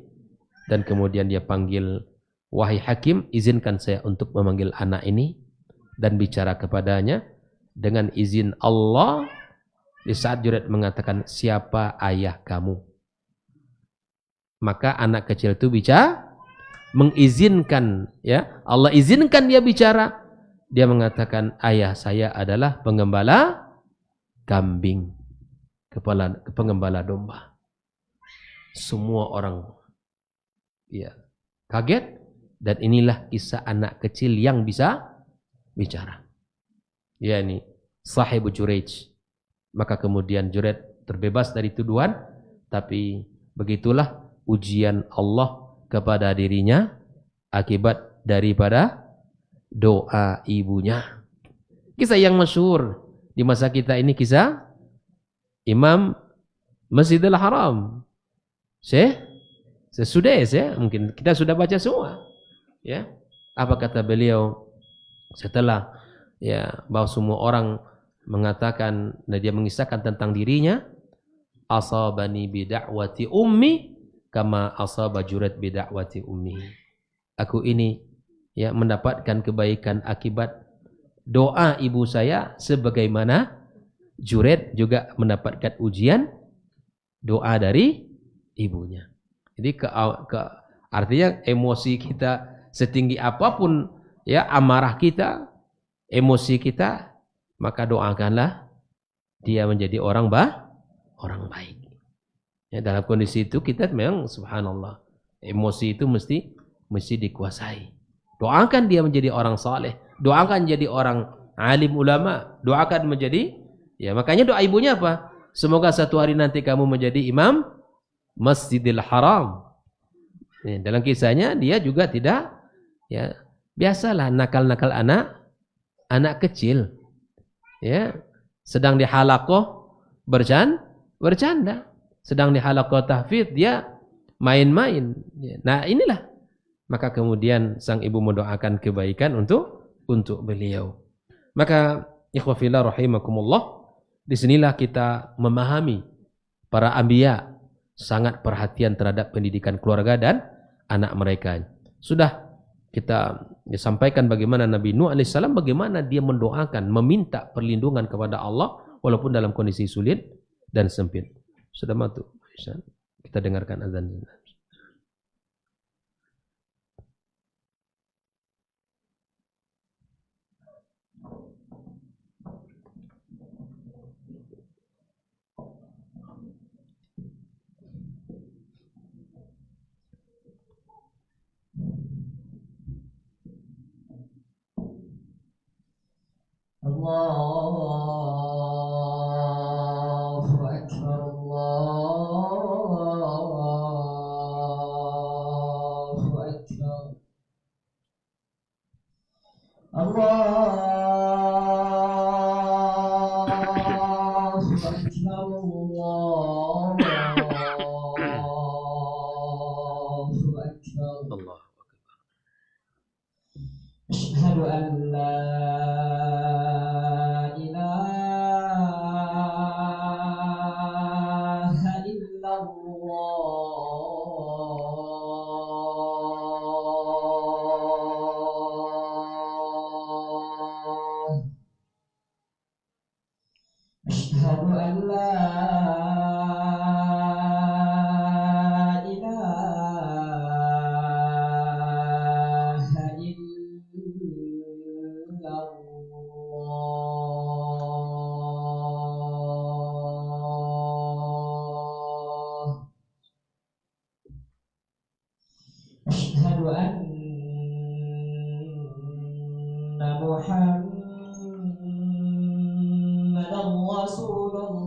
dan kemudian dia panggil, wahai hakim, izinkan saya untuk memanggil anak ini dan bicara kepadanya dengan izin Allah. Di saat Jureid mengatakan, siapa ayah kamu? Maka anak kecil itu bicara, mengizinkan, ya, Allah izinkan dia bicara. Dia mengatakan, ayah saya adalah pengembala kambing, pengembala domba. Semua orang, ya, kaget, dan inilah kisah anak kecil yang bisa bicara. Ya, ini sahibu Jureid. Maka kemudian Jureid terbebas dari tuduhan, tapi begitulah ujian Allah kepada dirinya akibat daripada doa ibunya. Kisah yang masyhur di masa kita ini, kisah Imam Masjidil Haram. Sesudah ya, mungkin kita sudah baca semua. Ya, apa kata beliau setelah, ya, bahwa semua orang mengatakan, dan dia mengisahkan tentang dirinya, asabani bida'wati ummi kama asaba Jureid bida'wati ummi. Aku ini, ya, mendapatkan kebaikan akibat doa ibu saya, sebagaimana Jureid juga mendapatkan ujian doa dari ibunya. Jadi artinya emosi kita setinggi apapun, ya, amarah kita, emosi kita, maka doakanlah dia menjadi orang baik. Ya, dalam kondisi itu kita memang subhanallah, emosi itu mesti dikuasai. Doakan dia menjadi orang saleh, doakan jadi orang alim ulama, doakan menjadi, ya, makanya doa ibunya apa? Semoga satu hari nanti kamu menjadi imam Masjidil Haram. Ya, dalam kisahnya dia juga tidak, ya, biasalah nakal-nakal anak kecil, ya, sedang di halaqah bercanda, sedang di halaqah tahfidz dia main-main. Nah, inilah, maka kemudian sang ibu mendoakan kebaikan untuk beliau. Maka ikhwah fillah rahimakumullah, disinilah kita memahami para anbiya sangat perhatian terhadap pendidikan keluarga dan anak mereka. Sudah kita sampaikan bagaimana Nabi Nuh alaihissalam, bagaimana dia mendoakan, meminta perlindungan kepada Allah walaupun dalam kondisi sulit dan sempit. Sudah matu. Kita dengarkan azan. Allahu Akbar, Allahu Akbar, Allahu Akbar, Allahu Akbar. Allah. Asyhadu an la ilaha illallah. Asyhadu an la ilaha illallah. Asyhadu anna Muhammadan Rasulullah.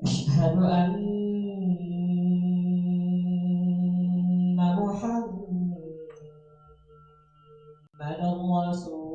Asyhadu anna Muhammadan Rasulullah.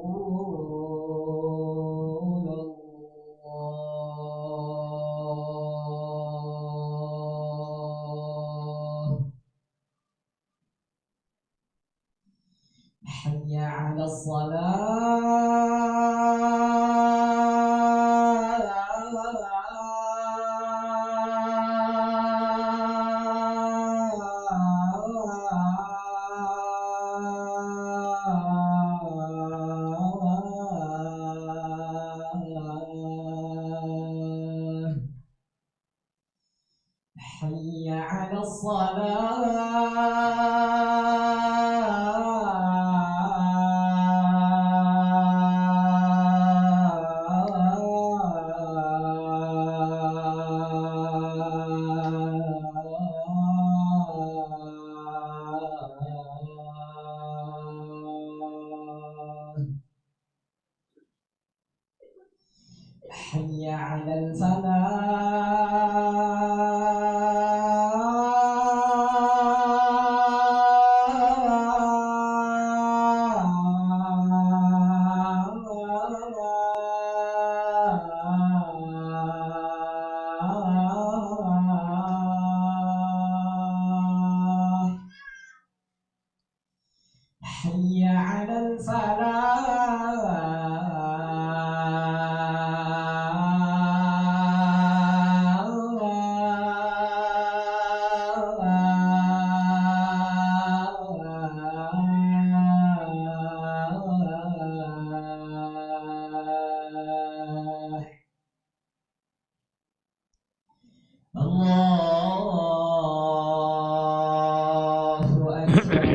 حي على الصلاة حي على الفلاح حي على الفلاح الله أكبر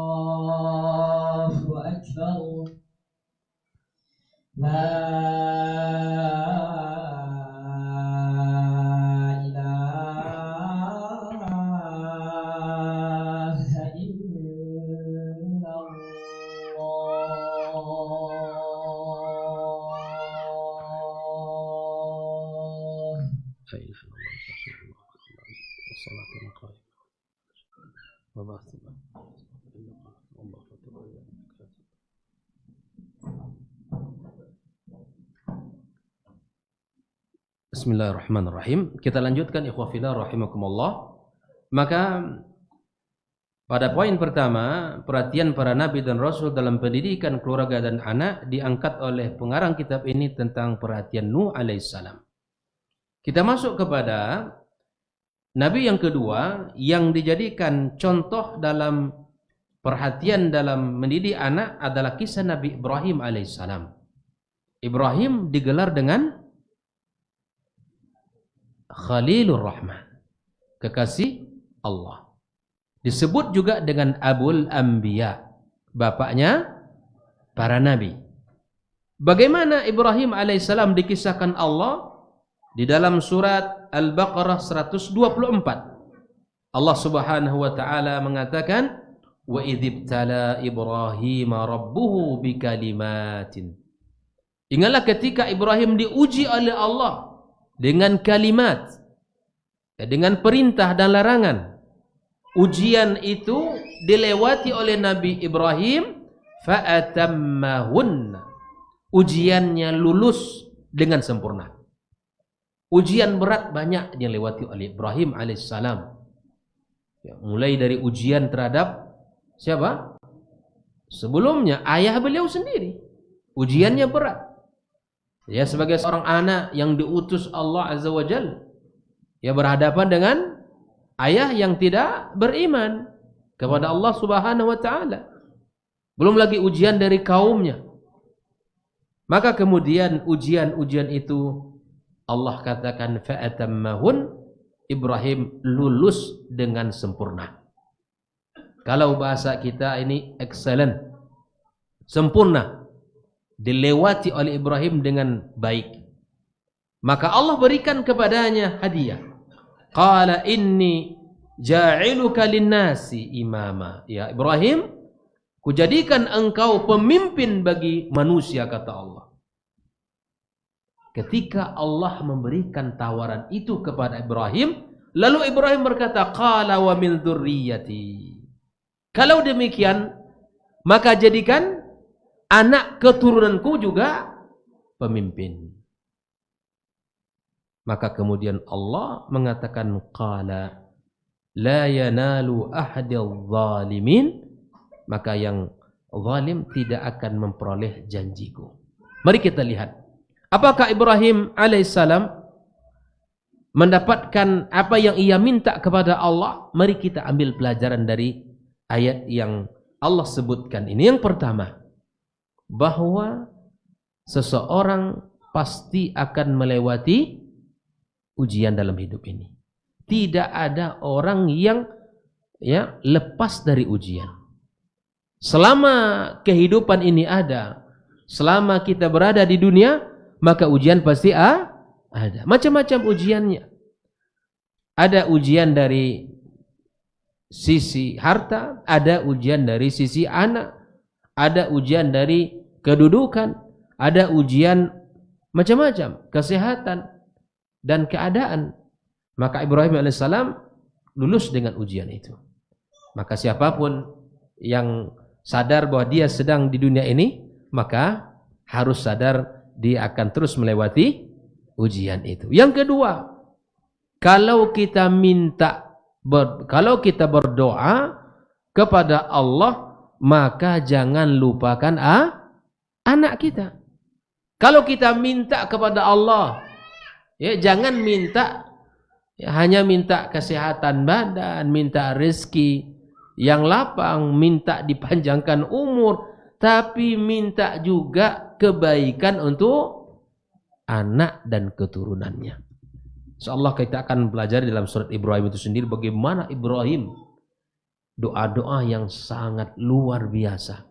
الله أكبر لا إله إلا الله لا إله إلا الله والصلاة والقائمة وبعث الله Bismillahirrahmanirrahim. Kita lanjutkan ikhwah fillah rahimakumullah. Maka pada poin pertama, perhatian para nabi dan rasul dalam pendidikan keluarga dan anak diangkat oleh pengarang kitab ini tentang perhatian Nuh alaihissalam. Kita masuk kepada nabi yang kedua yang dijadikan contoh dalam perhatian dalam mendidik anak adalah kisah Nabi Ibrahim alaihissalam. Ibrahim digelar dengan Khalilur Rahman, kekasih Allah. Disebut juga dengan Abul Anbiya, bapaknya para nabi. Bagaimana Ibrahim alaihissalam dikisahkan Allah di dalam surat Al-Baqarah 124. Allah Subhanahu wa taala mengatakan, "Wa idzibtala Ibrahim rabbuhu bikalimatin." Ingatlah ketika Ibrahim diuji oleh Allah dengan kalimat, dengan perintah dan larangan. Ujian itu dilewati oleh Nabi Ibrahim, fa'atammahunna. Ujiannya lulus dengan sempurna. Ujian berat banyak dilewati oleh Ibrahim alaihissalam. Ya, mulai dari ujian terhadap siapa? Sebelumnya ayah beliau sendiri. Ujiannya berat. Ya, sebagai seorang anak yang diutus Allah Azza wa Jalla, ya berhadapan dengan ayah yang tidak beriman kepada Allah Subhanahu wa taala. Belum lagi ujian dari kaumnya. Maka kemudian ujian-ujian itu Allah katakan fa'atammahun, Ibrahim lulus dengan sempurna. Kalau bahasa kita ini excellent, sempurna, dilewati oleh Ibrahim dengan baik. Maka Allah berikan kepadanya hadiah. Qala inni ja'iluka linnasi imama. Ya Ibrahim, kujadikan engkau pemimpin bagi manusia, kata Allah. Ketika Allah memberikan tawaran itu kepada Ibrahim, lalu Ibrahim berkata, qala wa min dzurriyyati. Kalau demikian, maka jadikan anak keturunanku juga pemimpin. Maka kemudian Allah mengatakan qala la yanalu ahadil zalimin, maka yang zalim tidak akan memperoleh janjiku. Mari kita lihat, apakah Ibrahim alaihissalam mendapatkan apa yang ia minta kepada Allah? Mari kita ambil pelajaran dari ayat yang Allah sebutkan ini. Yang pertama, bahwa seseorang pasti akan melewati ujian dalam hidup ini. Tidak ada orang yang lepas dari ujian. Selama kehidupan ini ada, selama kita berada di dunia, maka ujian pasti ada. Macam-macam ujiannya. Ada ujian dari sisi harta, ada ujian dari sisi anak, ada ujian dari kedudukan, ada ujian macam-macam, kesehatan dan keadaan. Maka Ibrahim alaihissalam lulus dengan ujian itu. Maka siapapun yang sadar bahwa dia sedang di dunia ini, maka harus sadar dia akan terus melewati ujian itu. Yang kedua, kalau kita berdoa kepada Allah, maka jangan lupakan anak kita. Kalau kita minta kepada Allah, jangan minta hanya minta kesehatan badan, minta rezeki yang lapang, minta dipanjangkan umur, tapi minta juga kebaikan untuk anak dan keturunannya. Insyaallah kita akan belajar dalam surat Ibrahim itu sendiri bagaimana Ibrahim doa-doa yang sangat luar biasa,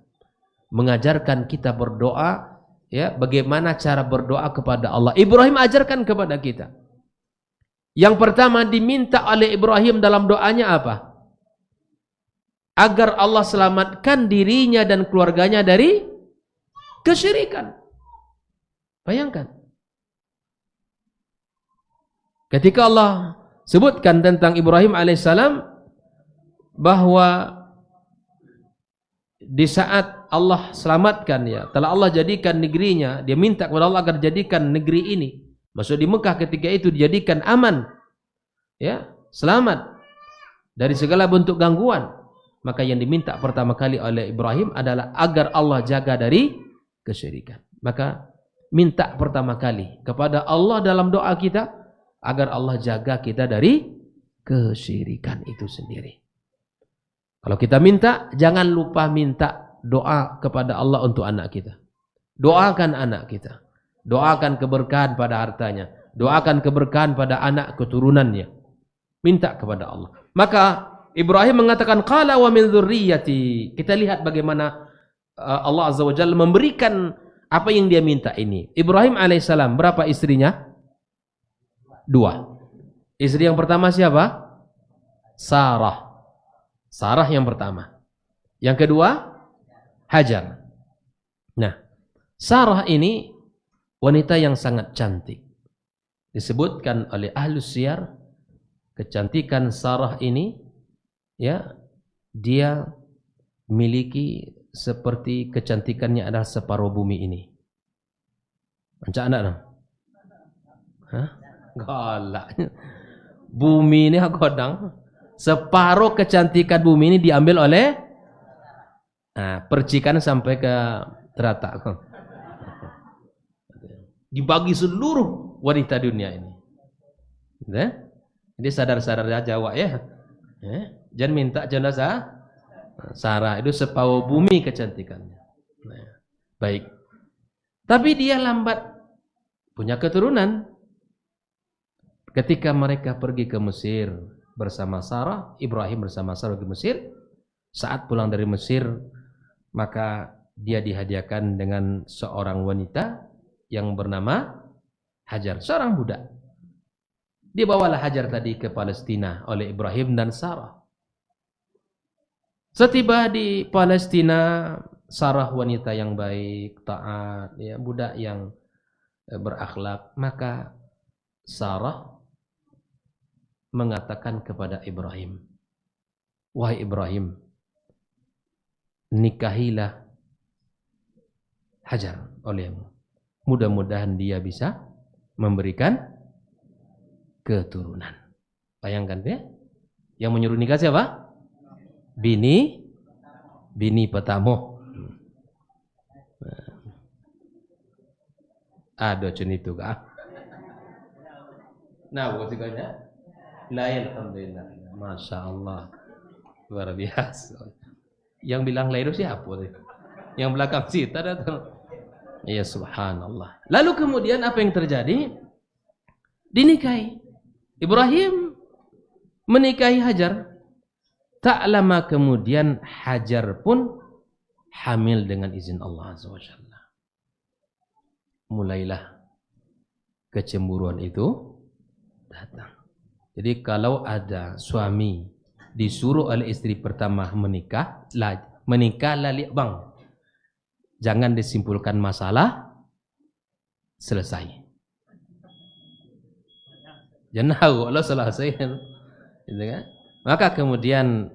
mengajarkan kita berdoa, bagaimana cara berdoa kepada Allah. Ibrahim ajarkan kepada kita. Yang pertama diminta oleh Ibrahim dalam doanya apa? Agar Allah selamatkan dirinya dan keluarganya dari kesyirikan. Bayangkan. Ketika Allah sebutkan tentang Ibrahim alaihissalam bahwa di saat Allah selamatkan, telah Allah jadikan negerinya, dia minta kepada Allah agar jadikan negeri ini, maksud di Mekah ketika itu dijadikan aman, selamat dari segala bentuk gangguan. Maka yang diminta pertama kali oleh Ibrahim adalah agar Allah jaga dari kesyirikan. Maka minta pertama kali kepada Allah dalam doa kita agar Allah jaga kita dari kesyirikan itu sendiri. Kalau kita minta, jangan lupa minta doa kepada Allah untuk anak kita. Doakan anak kita. Doakan keberkahan pada hartanya. Doakan keberkahan pada anak keturunannya. Minta kepada Allah. Maka Ibrahim mengatakan qala wa min dzurriyyati. Kita lihat bagaimana Allah Azza wa Jalla memberikan apa yang dia minta ini. Ibrahim alaihissalam berapa istrinya? 2. Istri yang pertama siapa? Sarah. Sarah yang pertama. Yang kedua Hajar. Nah, Sarah ini wanita yang sangat cantik. Disebutkan oleh Ahlus Siyar, kecantikan Sarah ini dia memiliki seperti kecantikannya adalah separuh bumi ini. Macam anak dong? Galak. Bumi ini godang. Separuh kecantikan bumi ini diambil oleh percikan sampai ke teratak. Dibagi seluruh wanita dunia ini. Jadi sadar-sadar Jawa jangan minta jenazah Sarah itu separuh bumi kecantikannya. Baik. Tapi dia lambat punya keturunan. Ketika mereka pergi ke Mesir bersama Sarah, Ibrahim bersama Sarah ke Mesir, saat pulang dari Mesir, maka dia dihadiahkan dengan seorang wanita yang bernama Hajar, seorang budak. Dibawalah Hajar tadi ke Palestina oleh Ibrahim dan Sarah. Setiba di Palestina, Sarah wanita yang baik, taat, budak yang berakhlak, maka Sarah mengatakan kepada Ibrahim, wahai Ibrahim, nikahilah Hajar olehmu. Mudah-mudahan dia bisa memberikan keturunan. Bayangkan Yang menyuruh nikah siapa? Bini pertama. Ada macam itu kah? Nah, buat sekalian. Lain, alhamdulillah. Masya Allah. Luar biasa. Yang bilang lahir siapa? Yang belakang situ ada tuh. Ya subhanallah. Lalu kemudian apa yang terjadi? Dinikahi. Ibrahim menikahi Hajar. Tak lama kemudian Hajar pun hamil dengan izin Allah Azza wa Jalla. Mulailah kecemburuan itu datang. Jadi kalau ada suami disuruh oleh istri pertama menikahlah liak bang. Jangan disimpulkan masalah, selesai. Jangan tahu Allah selesai. Gitu kan? Maka kemudian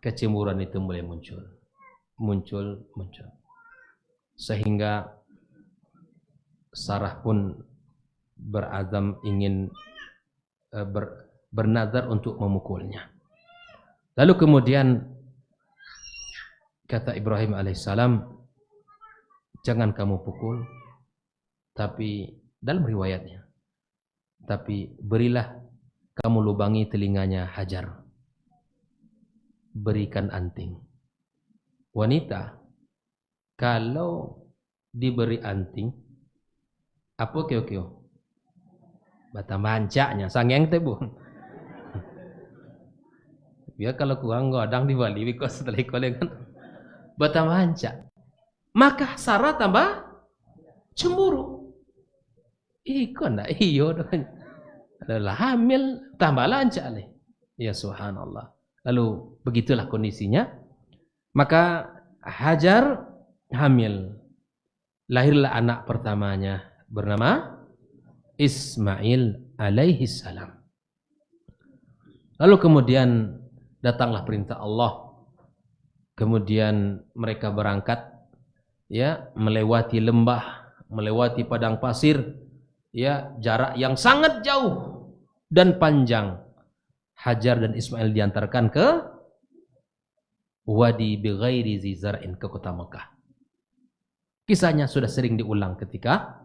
kecemburuan itu mulai muncul. Sehingga Sarah pun berazam ingin bernazar untuk memukulnya. Lalu kemudian kata Ibrahim alaihissalam, jangan kamu pukul, tapi dalam riwayatnya, tapi berilah kamu lubangi telinganya Hajar, berikan anting. Wanita kalau diberi anting, apa kio-kio? Bata mancaknya, sangeng tebu. Biar kalau kurang godang di Bali, because setelah kan bata mancak. Maka Sarah tambah cemburu. Ikon dah, iyo adalah hamil tambah lancak leh. Ya subhanallah. Lalu begitulah kondisinya. Maka Hajar hamil. Lahirlah anak pertamanya bernama Ismail alaihi salam. Lalu kemudian datanglah perintah Allah. Kemudian mereka berangkat ya melewati lembah, melewati padang pasir, ya jarak yang sangat jauh dan panjang. Hajar dan Ismail diantarkan ke Wadi Bighairi Zi Zar'in, ke kota Mekah. Kisahnya sudah sering diulang ketika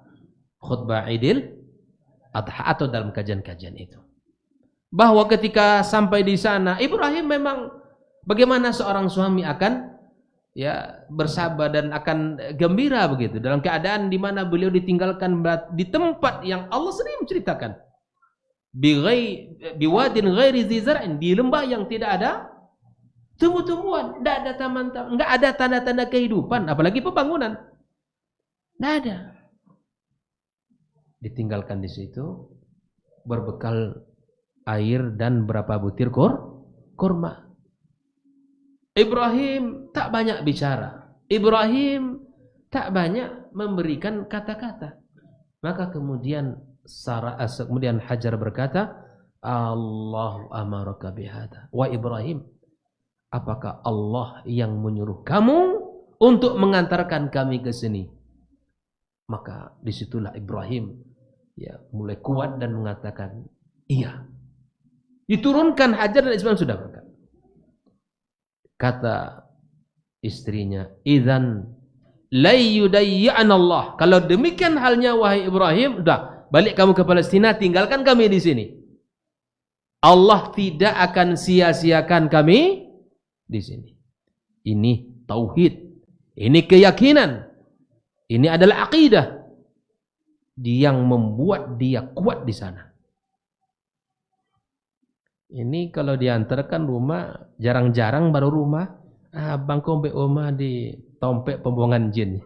khutbah Idul Adha atau dalam kajian-kajian itu. Bahwa ketika sampai di sana, Ibrahim memang bagaimana seorang suami akan ya bersabar dan akan gembira begitu dalam keadaan di mana beliau ditinggalkan di tempat yang Allah sendiri menceritakan. Biwadin ghairi zi zar'in, di lembah yang tidak ada tumbuh-tumbuhan, tidak ada taman-taman, enggak ada tanda-tanda kehidupan, apalagi pembangunan. Tidak ada. Ditinggalkan di situ berbekal air dan berapa butir kurma. Ibrahim tak banyak bicara. Ibrahim tak banyak memberikan kata-kata. Maka kemudian kemudian Hajar berkata, Allahu amaraka bihada. Wa Ibrahim, apakah Allah yang menyuruh kamu untuk mengantarkan kami ke sini? Maka disitulah Ibrahim ya mulai kuat dan mengatakan iya. Diturunkan Hajar dan Ismail sudah berkata. Kata istrinya, idzan la yudayyi'ana Allah. Kalau demikian halnya wahai Ibrahim, sudah balik kamu ke Palestina, tinggalkan kami di sini. Allah tidak akan sia-siakan kami di sini. Ini tauhid, ini keyakinan, ini adalah akidah yang membuat dia kuat di sana. Ini kalau diantarkan rumah, jarang-jarang baru rumah. Abang kompe oma di tompek pembuangan jin.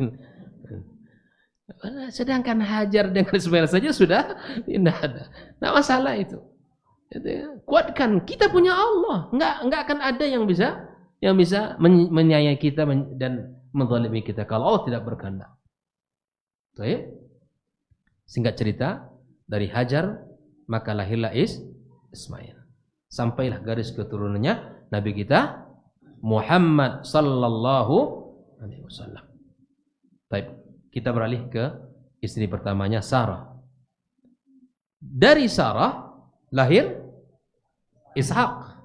Sedangkan Hajar dengan Ismail saja sudah tidak ada. Tidak masalah itu. Kuatkan, kita punya Allah. Enggak akan ada yang bisa menyayangi kita dan menzalimi kita kalau Allah tidak berkehendak. Baik. Singkat cerita, dari Hajar maka lahirlah Ismail. Sampailah garis keturunannya Nabi kita Muhammad sallallahu alaihi wasallam. Baik, kita beralih ke istri pertamanya Sarah. Dari Sarah lahir Ishak.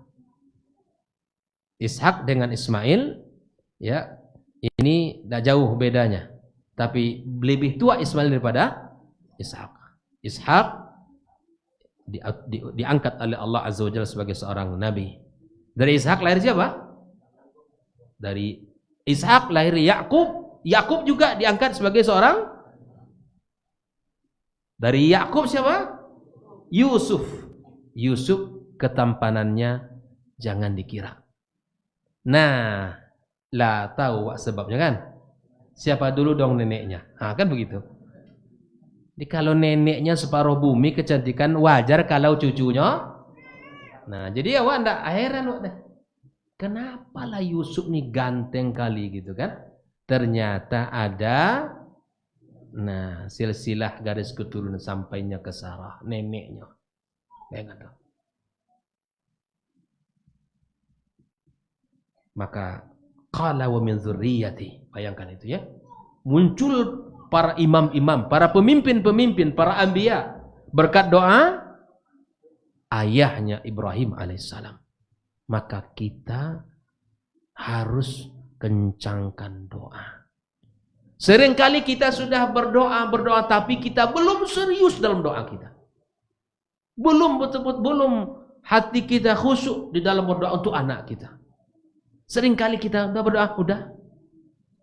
Ishak dengan Ismail, ya, ini tidak jauh bedanya. Tapi lebih tua Ismail daripada Ishak. Ishak diangkat oleh Allah Azza wa Jalla sebagai seorang nabi. Dari Ishak lahir siapa? Dari Ishak lahir Yakub. Yakub juga diangkat sebagai seorang. Dari Yakub siapa? Yusuf. Yusuf ketampanannya jangan dikira. Nah, lah tahu sebabnya kan? Siapa dulu dong neneknya? Nah, kan begitu. Jadi kalau neneknya separuh bumi kecantikan, wajar kalau cucunya. Nah, jadi awak ndak heran wak deh. Kenapa lah Yusuf nih ganteng kali gitu kan? Ternyata ada silsilah garis keturunan sampainya ke Sarah, neneknya. Bayangkan. Maka qala wa min dzurriyyati. Bayangkan itu ya. Muncul para imam-imam, para pemimpin-pemimpin, para anbiya berkat doa ayahnya Ibrahim alaihissalam. Maka kita harus kencangkan doa. Seringkali kita sudah berdoa tapi kita belum serius dalam doa kita. Belum betul-betul, belum hati kita khusyuk di dalam berdoa untuk anak kita. Seringkali kita udah berdoa,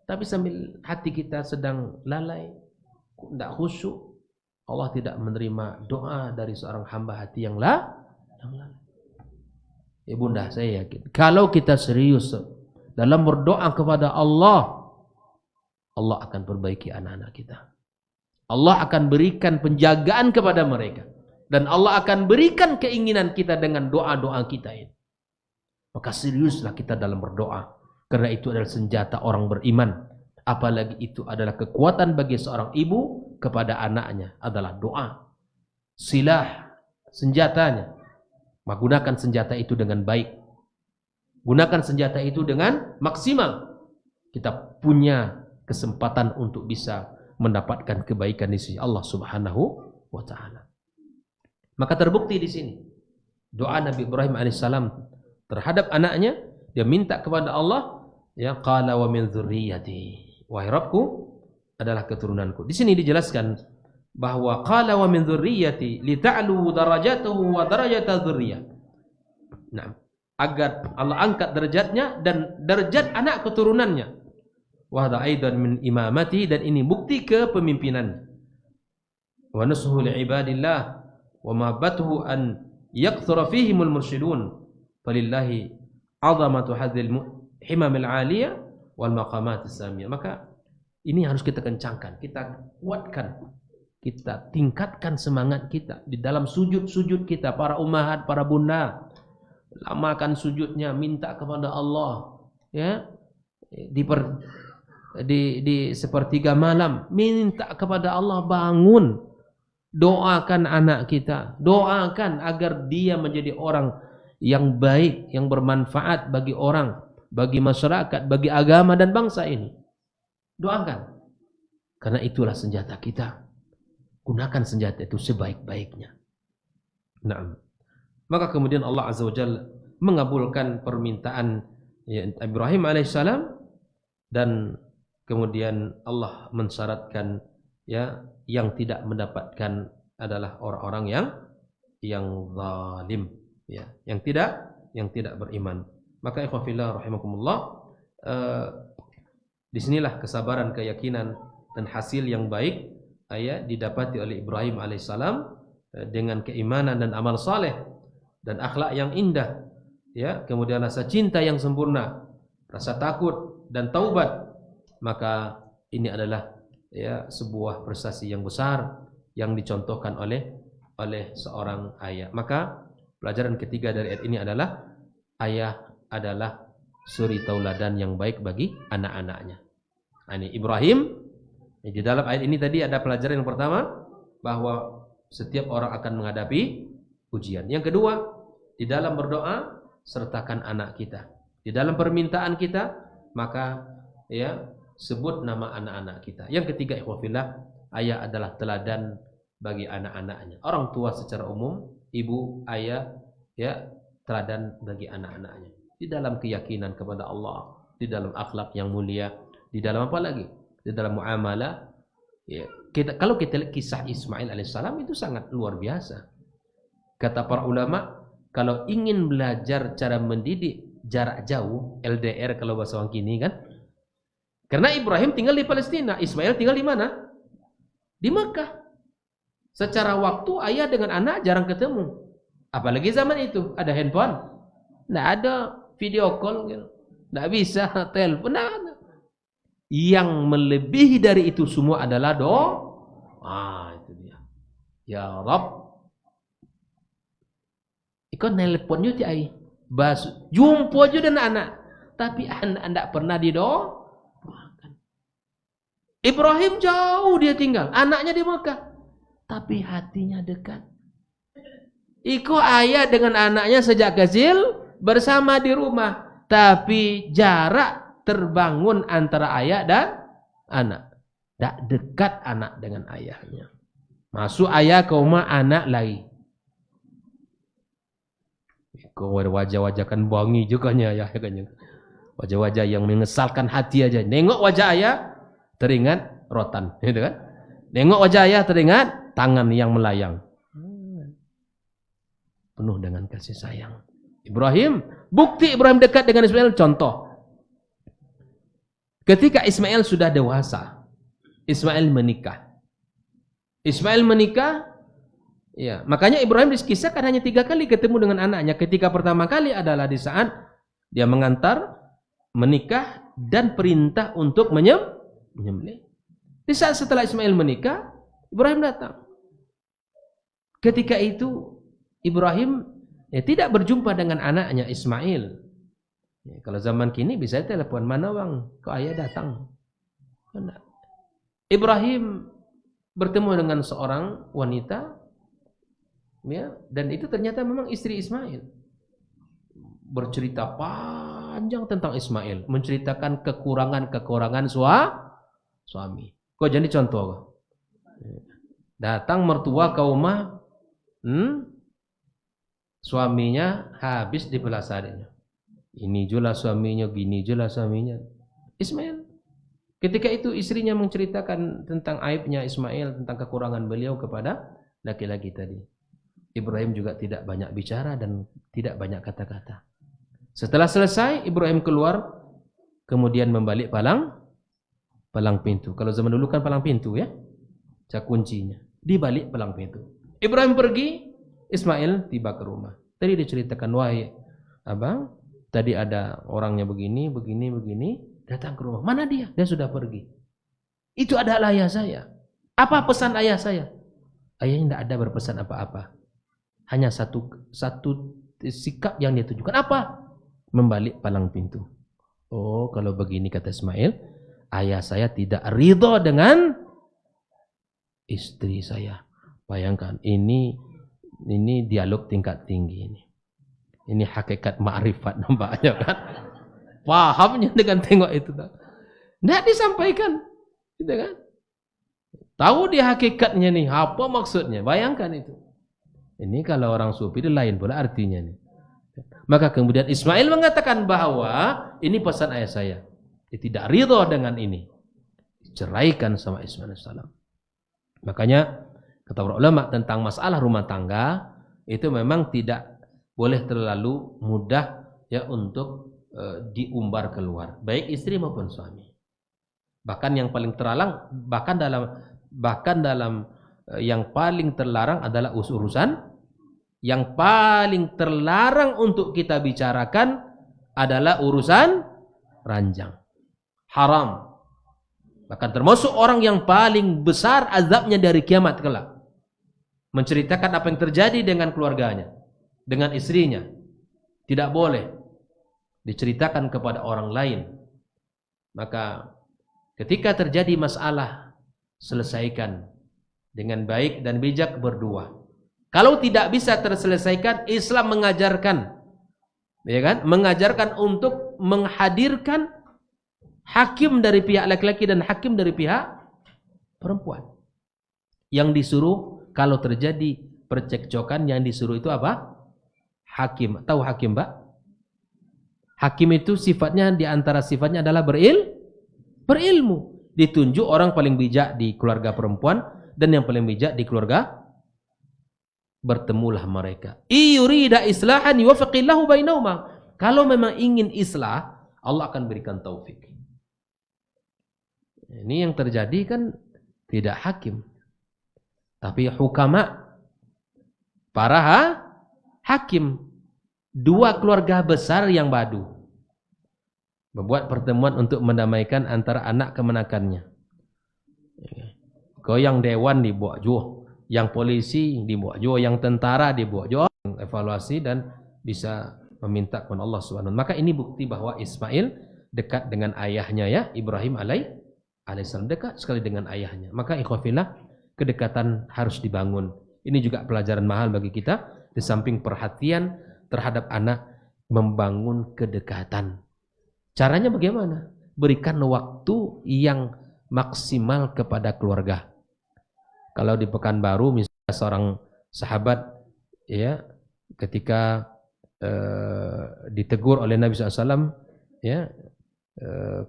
tapi sambil hati kita sedang lalai, tidak khusyuk, Allah tidak menerima doa dari seorang hamba hati yang lalai. Ya bunda, saya yakin kalau kita serius dalam berdoa kepada Allah, Allah akan perbaiki anak-anak kita. Allah akan berikan penjagaan kepada mereka, dan Allah akan berikan keinginan kita dengan doa-doa kita ini. Maka seriuslah kita dalam berdoa, karena itu adalah senjata orang beriman. Apalagi itu adalah kekuatan bagi seorang ibu kepada anaknya adalah doa. Silah, senjatanya. Gunakan senjata itu dengan baik. Gunakan senjata itu dengan maksimal. Kita punya kesempatan untuk bisa mendapatkan kebaikan di sisi Allah Subhanahu wa taala. Maka terbukti di sini doa Nabi Ibrahim alaihissalam terhadap anaknya, dia minta kepada Allah, ya qala wa min dzurriyyati. Wahai Rabbku adalah keturunanku. Di sini dijelaskan bahwa qala wa min dzurriyyati li ta'lu darajatuhu wa darajata dzurriyyah. Nah, agar Allah angkat derajatnya dan derajat anak keturunannya. Wa hadza aidan min imamati, dan ini bukti kepemimpinan. Wa nasuhu li ibadillah wa mahabatuhu an yakthura fihimul mursyidun. Falillahi azamatu hadzal himamil aliyah wal maqamatis samiyah. Maka ini harus kita kencangkan, kita kuatkan, kita tingkatkan semangat kita di dalam sujud-sujud kita. Para ummahat, para bunda, lamakan sujudnya, minta kepada Allah, ya, di sepertiga malam minta kepada Allah, bangun, doakan anak kita, doakan agar dia menjadi orang yang baik, yang bermanfaat bagi orang, bagi masyarakat, bagi agama dan bangsa ini. Doakan, karena itulah senjata kita. Gunakan senjata itu sebaik-baiknya. Nah, maka kemudian Allah Azza wa Jalla mengabulkan permintaan Ibrahim alaihissalam, dan kemudian Allah mensyaratkan, ya, yang tidak mendapatkan adalah orang-orang yang zalim, ya, yang tidak beriman. Maka ikhwan fillah rahimakumullah, disinilah kesabaran, keyakinan dan hasil yang baik didapati oleh Ibrahim alaihissalam dengan keimanan dan amal saleh dan akhlak yang indah, ya, kemudian rasa cinta yang sempurna, rasa takut dan taubat. Maka ini adalah, ya, sebuah prestasi yang besar yang dicontohkan oleh seorang ayah. Maka pelajaran ketiga dari ayat ini adalah ayah adalah suri tauladan yang baik bagi anak-anaknya. Ini Ibrahim. Di dalam ayat ini tadi ada pelajaran yang pertama, bahwa setiap orang akan menghadapi ujian. Yang kedua, di dalam berdoa sertakan anak kita. Di dalam permintaan kita, maka, ya, sebut nama anak-anak kita. Yang ketiga, ikhwafillah, ayah adalah teladan bagi anak-anaknya. Orang tua secara umum, ibu, ayah, ya, teladan bagi anak-anaknya. Di dalam keyakinan kepada Allah, di dalam akhlak yang mulia, di dalam apa lagi? Di dalam muamalah. Ya, kalau kita lihat kisah Ismail alaihissalam itu sangat luar biasa. Kata para ulama, kalau ingin belajar cara mendidik jarak jauh, LDR kalau bahasa orang kini kan. Karena Ibrahim tinggal di Palestina, Ismail tinggal di mana? Di Makkah. Secara waktu ayah dengan anak jarang ketemu. Apalagi zaman itu ada handphone, tidak ada video call, tidak bisa telepon. Yang melebihi dari itu semua adalah doa. Itu dia. Ya Rabb, ikut nelponnya ti ai, bas jumpa aja dengan anak, tapi anak tidak pernah didoakan. Ibrahim jauh dia tinggal, anaknya di Makkah, tapi hatinya dekat. Iko ayah dengan anaknya sejak kecil bersama di rumah, tapi jarak terbangun antara ayah dan anak. Tak dekat anak dengan ayahnya. Masuk ayah ke rumah, anak lagi. Kau wajah-wajah kan wangi juga ya kan. Wajah-wajah yang mengesalkan hati aja. Nengok wajah ayah teringat rotan, gitu kan? Nengok wajah ayah teringat tangan yang melayang. Penuh dengan kasih sayang. Ibrahim, bukti Ibrahim dekat dengan Ismail, contoh. Ketika Ismail sudah dewasa, Ismail menikah. Ismail menikah, ya, makanya Ibrahim dikisahkan hanya 3 kali ketemu dengan anaknya. Ketika pertama kali adalah di saat dia mengantar, menikah, dan perintah untuk menyembelih. Di saat setelah Ismail menikah, Ibrahim datang. Ketika itu Ibrahim tidak berjumpa dengan anaknya Ismail. Ya, kalau zaman kini bisa telepon, mana bang, kok ayah datang. Ibrahim bertemu dengan seorang wanita, ya, dan itu ternyata memang istri Ismail. Bercerita panjang tentang Ismail, menceritakan kekurangan-kekurangan suami. Kok jadi contoh? Datang mertua ke rumah, suaminya habis dipelasarinya. Ini jula suaminya, gini jula suaminya. Ismail. Ketika itu istrinya menceritakan tentang aibnya Ismail, tentang kekurangan beliau kepada laki-laki tadi. Ibrahim juga tidak banyak bicara dan tidak banyak kata-kata. Setelah selesai, Ibrahim keluar, kemudian membalik palang pintu. Kalau zaman dulu kan palang pintu ya, cak kuncinya. Dibalik palang pintu. Ibrahim pergi, Ismail tiba ke rumah. Tadi diceritakan, wahai abang, tadi ada orangnya begini, datang ke rumah. Mana dia? Dia sudah pergi. Itu adalah ayah saya. Apa pesan ayah saya? Ayahnya tidak ada berpesan apa-apa. Hanya satu sikap yang dia tunjukkan. Apa? Membalik palang pintu. Oh, kalau begini kata Ismail, ayah saya tidak ridho dengan istri saya. Bayangkan, ini dialog tingkat tinggi ini. Ini hakikat ma'rifat nampaknya kan. Pahamnya dengan tengok itu. Tidak disampaikan. Gitu kan. Tahu dia hakikatnya nih. Apa maksudnya. Bayangkan itu. Ini kalau orang sufi itu lain pula artinya nih. Maka kemudian Ismail mengatakan bahwa ini pesan ayah saya. Dia tidak ridho dengan ini. Diceraikan sama Ismail AS. Makanya kata para ulama tentang masalah rumah tangga itu memang tidak boleh terlalu mudah ya untuk diumbar keluar, baik istri maupun suami. Bahkan yang paling terlarang, bahkan dalam yang paling terlarang adalah urusan yang paling terlarang untuk kita bicarakan adalah urusan ranjang, haram. Bahkan termasuk orang yang paling besar azabnya dari kiamat kelak, menceritakan apa yang terjadi dengan keluarganya, dengan istrinya. Tidak boleh diceritakan kepada orang lain. Maka ketika terjadi masalah, selesaikan dengan baik dan bijak berdua. Kalau tidak bisa terselesaikan, Islam mengajarkan, ya kan? Mengajarkan untuk menghadirkan hakim dari pihak laki-laki dan hakim dari pihak perempuan. Yang disuruh kalau terjadi percekcokan, yang disuruh itu apa? Hakim. Tahu hakim, Mbak? Hakim itu sifatnya, di antara sifatnya adalah berilmu. Ditunjuk orang paling bijak di keluarga perempuan dan yang paling bijak di keluarga, bertemulah mereka. Iyurida islahan yuwaffiqillahu bainahuma. Kalau memang ingin islah, Allah akan berikan taufik. Ini yang terjadi kan tidak hakim, tapi hukama, para hakim. Dua keluarga besar yang badu membuat pertemuan untuk mendamaikan antara anak kemenakannya. Kau yang dewan dibawa juga, yang polisi dibawa juga, yang tentara dibawa juga, evaluasi dan bisa meminta kepada Allah Subhanahu. Maka ini bukti bahwa Ismail dekat dengan ayahnya, ya, Ibrahim alaihissalam dekat sekali dengan ayahnya. Maka ikhwafillah, kedekatan harus dibangun. Ini juga pelajaran mahal bagi kita, di samping perhatian terhadap anak, membangun kedekatan. Caranya bagaimana? Berikan waktu yang maksimal kepada keluarga. Kalau di Pekanbaru misalnya seorang sahabat, ya, ketika ditegur oleh Nabi SAW, ya,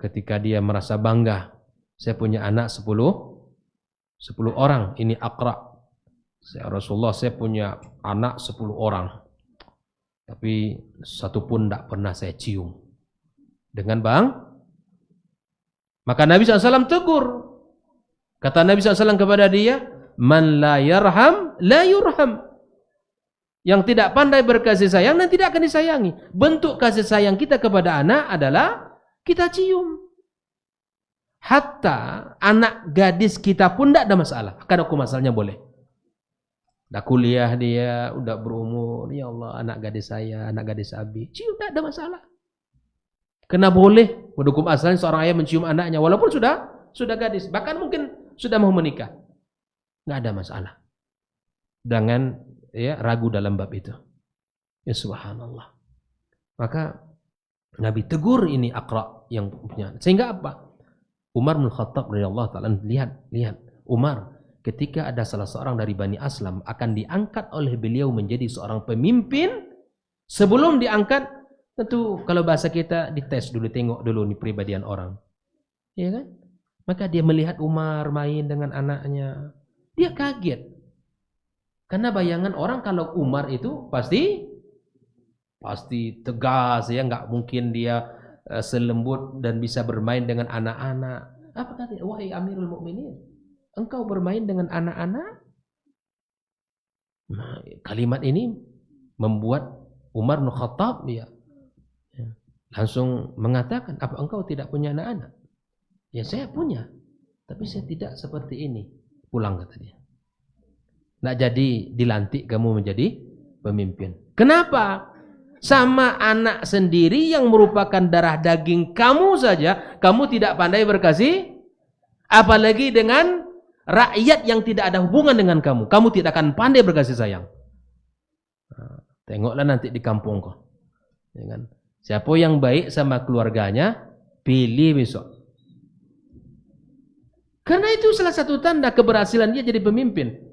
ketika dia merasa bangga, saya punya anak 10 orang, ini Aqra. Rasulullah, saya punya anak 10 orang. Tapi satu pun tidak pernah saya cium. Dengan maka Nabi SAW tegur. Kata Nabi SAW kepada dia, man la yarham la yurham. Yang tidak pandai berkasih sayang dan tidak akan disayangi. Bentuk kasih sayang kita kepada anak adalah kita cium. Hatta anak gadis kita pun tidak ada masalah. Karena hukum asalnya boleh. Udah kuliah dia, udah berumur, ya Allah, anak gadis saya, anak gadis Abi, cium, tidak ada masalah. Kena boleh, hukum asalnya seorang ayah mencium anaknya, walaupun sudah gadis, bahkan mungkin sudah mau menikah, nggak ada masalah. Jangan ya ragu dalam bab itu. Ya subhanallah. Maka Nabi tegur ini Aqra yang punya. Sehingga apa? Umar bin Khattab radhiyallahu taala, lihat Umar. Ketika ada salah seorang dari Bani Aslam akan diangkat oleh beliau menjadi seorang pemimpin, sebelum diangkat, tentu kalau bahasa kita dites dulu, tengok dulu nih pribadian orang. Ya kan? Maka dia melihat Umar main dengan anaknya. Dia kaget. Karena bayangan orang kalau Umar itu pasti tegas, ya, nggak mungkin dia selembut dan bisa bermain dengan anak-anak. Apa kata? Wahai Amirul Mukminin, engkau bermain dengan anak-anak? Nah, kalimat ini membuat Umar bin Khattab ya, langsung mengatakan, apa engkau tidak punya anak-anak? Ya saya punya, tapi saya tidak seperti ini. Pulang, kata dia. Nggak jadi dilantik kamu menjadi pemimpin. Kenapa? Sama anak sendiri yang merupakan darah daging kamu saja, kamu tidak pandai berkasih, apalagi dengan rakyat yang tidak ada hubungan dengan kamu, kamu tidak akan pandai berkasih sayang. Nah, tengoklah nanti di kampung kau. Ya kan? Siapa yang baik sama keluarganya, pilih besok. Karena itu salah satu tanda keberhasilan dia jadi pemimpin.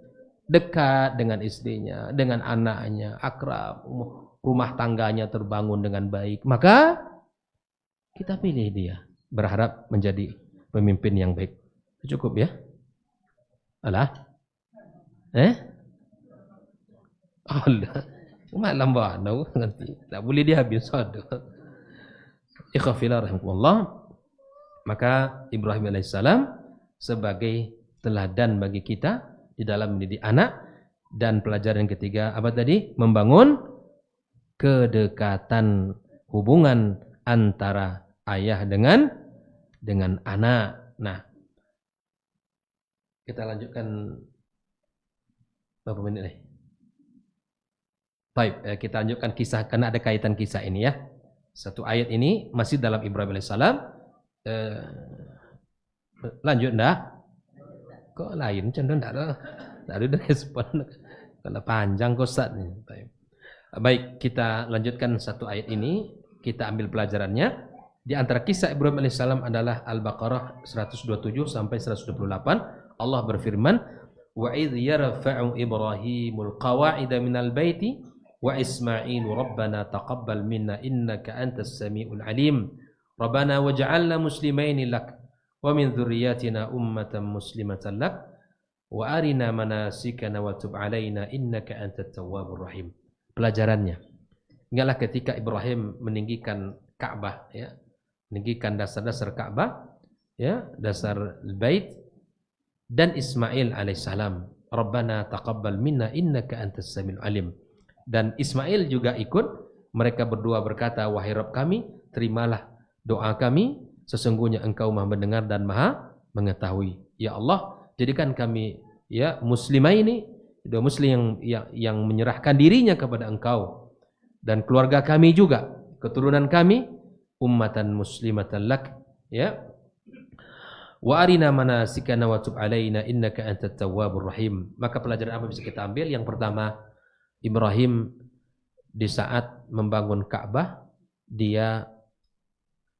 Dekat dengan istrinya, dengan anaknya, akrab, rumah tangganya terbangun dengan baik. Maka kita pilih dia, berharap menjadi pemimpin yang baik. Cukup ya? Alah? Allah. Malam banau nanti. Tak boleh dia habis ada. Ikhwafillah rahimahullah. Maka Ibrahim alaihissalam sebagai teladan bagi kita di dalam mendidik anak. Dan pelajaran ketiga apa tadi? Membangun kedekatan hubungan antara ayah dengan anak. Nah, kita lanjutkan berapa menit nih? Baik, kita lanjutkan kisah karena ada kaitan kisah ini ya. Satu ayat ini masih dalam Ibrahim alaihissalam. Lanjut enggak? Kok lain cenderung enggak ada respon. Kalau panjang kok Ustaz. Baik, kita lanjutkan satu ayat ini, kita ambil pelajarannya. Di antara kisah Ibrahim alaihissalam adalah Al-Baqarah 127 sampai 128. Allah berfirman, wa idh yarfa'u Ibrahimul qawa'ida minal baiti wa Ismail rabbana taqabbal minna innaka antas samiul alim rabbana waj'alna muslimaini lak wa min dzurriyyatina ummatan muslimatan lak wa arina manasikana wa tub alaina innaka antat tawwabur rahim. Pelajarannya, ingatlah ketika Ibrahim meninggikan Ka'bah, ya, meninggikan dasar-dasar Ka'bah, ya, dasar bait, dan Ismail alaihissalam, Rabbana taqabbal minna innaka antas samiul alim. Dan Ismail juga ikut, mereka berdua berkata, wahai Rabb kami, terimalah doa kami, sesungguhnya Engkau Maha mendengar dan Maha mengetahui. Ya Allah, jadikan kami, ya, muslimah ini, dua muslim yang menyerahkan dirinya kepada Engkau, dan keluarga kami juga, keturunan kami, ummatan muslimatan lak, ya. Wa arina manasikana wa tub alaina innaka antat tawwabur rahim. Maka pelajaran apa bisa kita ambil? Yang pertama, Ibrahim di saat membangun Ka'bah, dia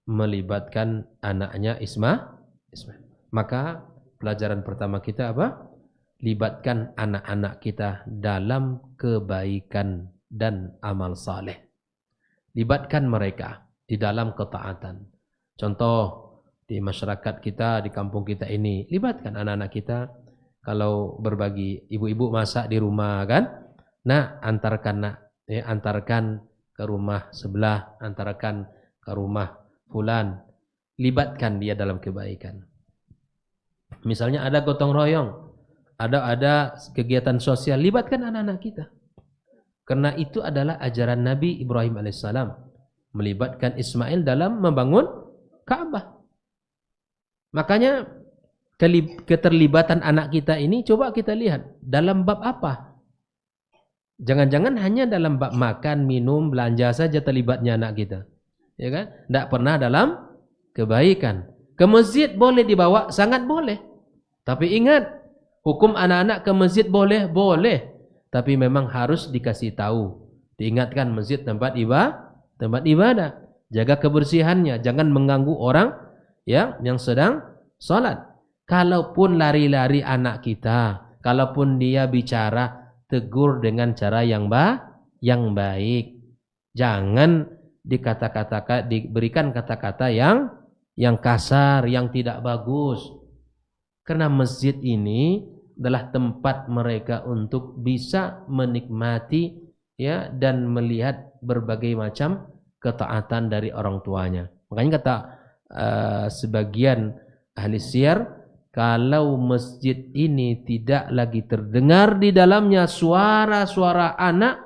melibatkan anaknya Ismail. Maka pelajaran pertama kita apa? Libatkan anak-anak kita dalam kebaikan dan amal saleh. Libatkan mereka di dalam ketaatan. Contoh di masyarakat kita, di kampung kita ini, libatkan anak-anak kita. Kalau berbagi, ibu-ibu masak di rumah kan, nah antarkan ke rumah sebelah, antarkan ke rumah fulan, libatkan dia dalam kebaikan. Misalnya ada gotong royong, ada kegiatan sosial, libatkan anak-anak kita. Karena itu adalah ajaran Nabi Ibrahim alaihissalam, melibatkan Ismail dalam membangun Ka'bah. Makanya keterlibatan anak kita ini coba kita lihat dalam bab apa. Jangan-jangan hanya dalam bab makan, minum, belanja saja terlibatnya anak kita, ya kan? Tidak pernah dalam kebaikan. Ke masjid boleh dibawa, sangat boleh. Tapi ingat, hukum anak-anak ke masjid boleh, tapi memang harus dikasih tahu, diingatkan masjid tempat ibadah, jaga kebersihannya, jangan mengganggu orang yang sedang sholat. Kalaupun lari-lari anak kita, kalaupun dia bicara, tegur dengan cara yang baik. Jangan diberikan kata-kata yang kasar, yang tidak bagus. Karena masjid ini adalah tempat mereka untuk bisa menikmati, ya, dan melihat berbagai macam ketaatan dari orang tuanya. Makanya kata sebagian ahli syiar, kalau masjid ini tidak lagi terdengar di dalamnya suara-suara anak,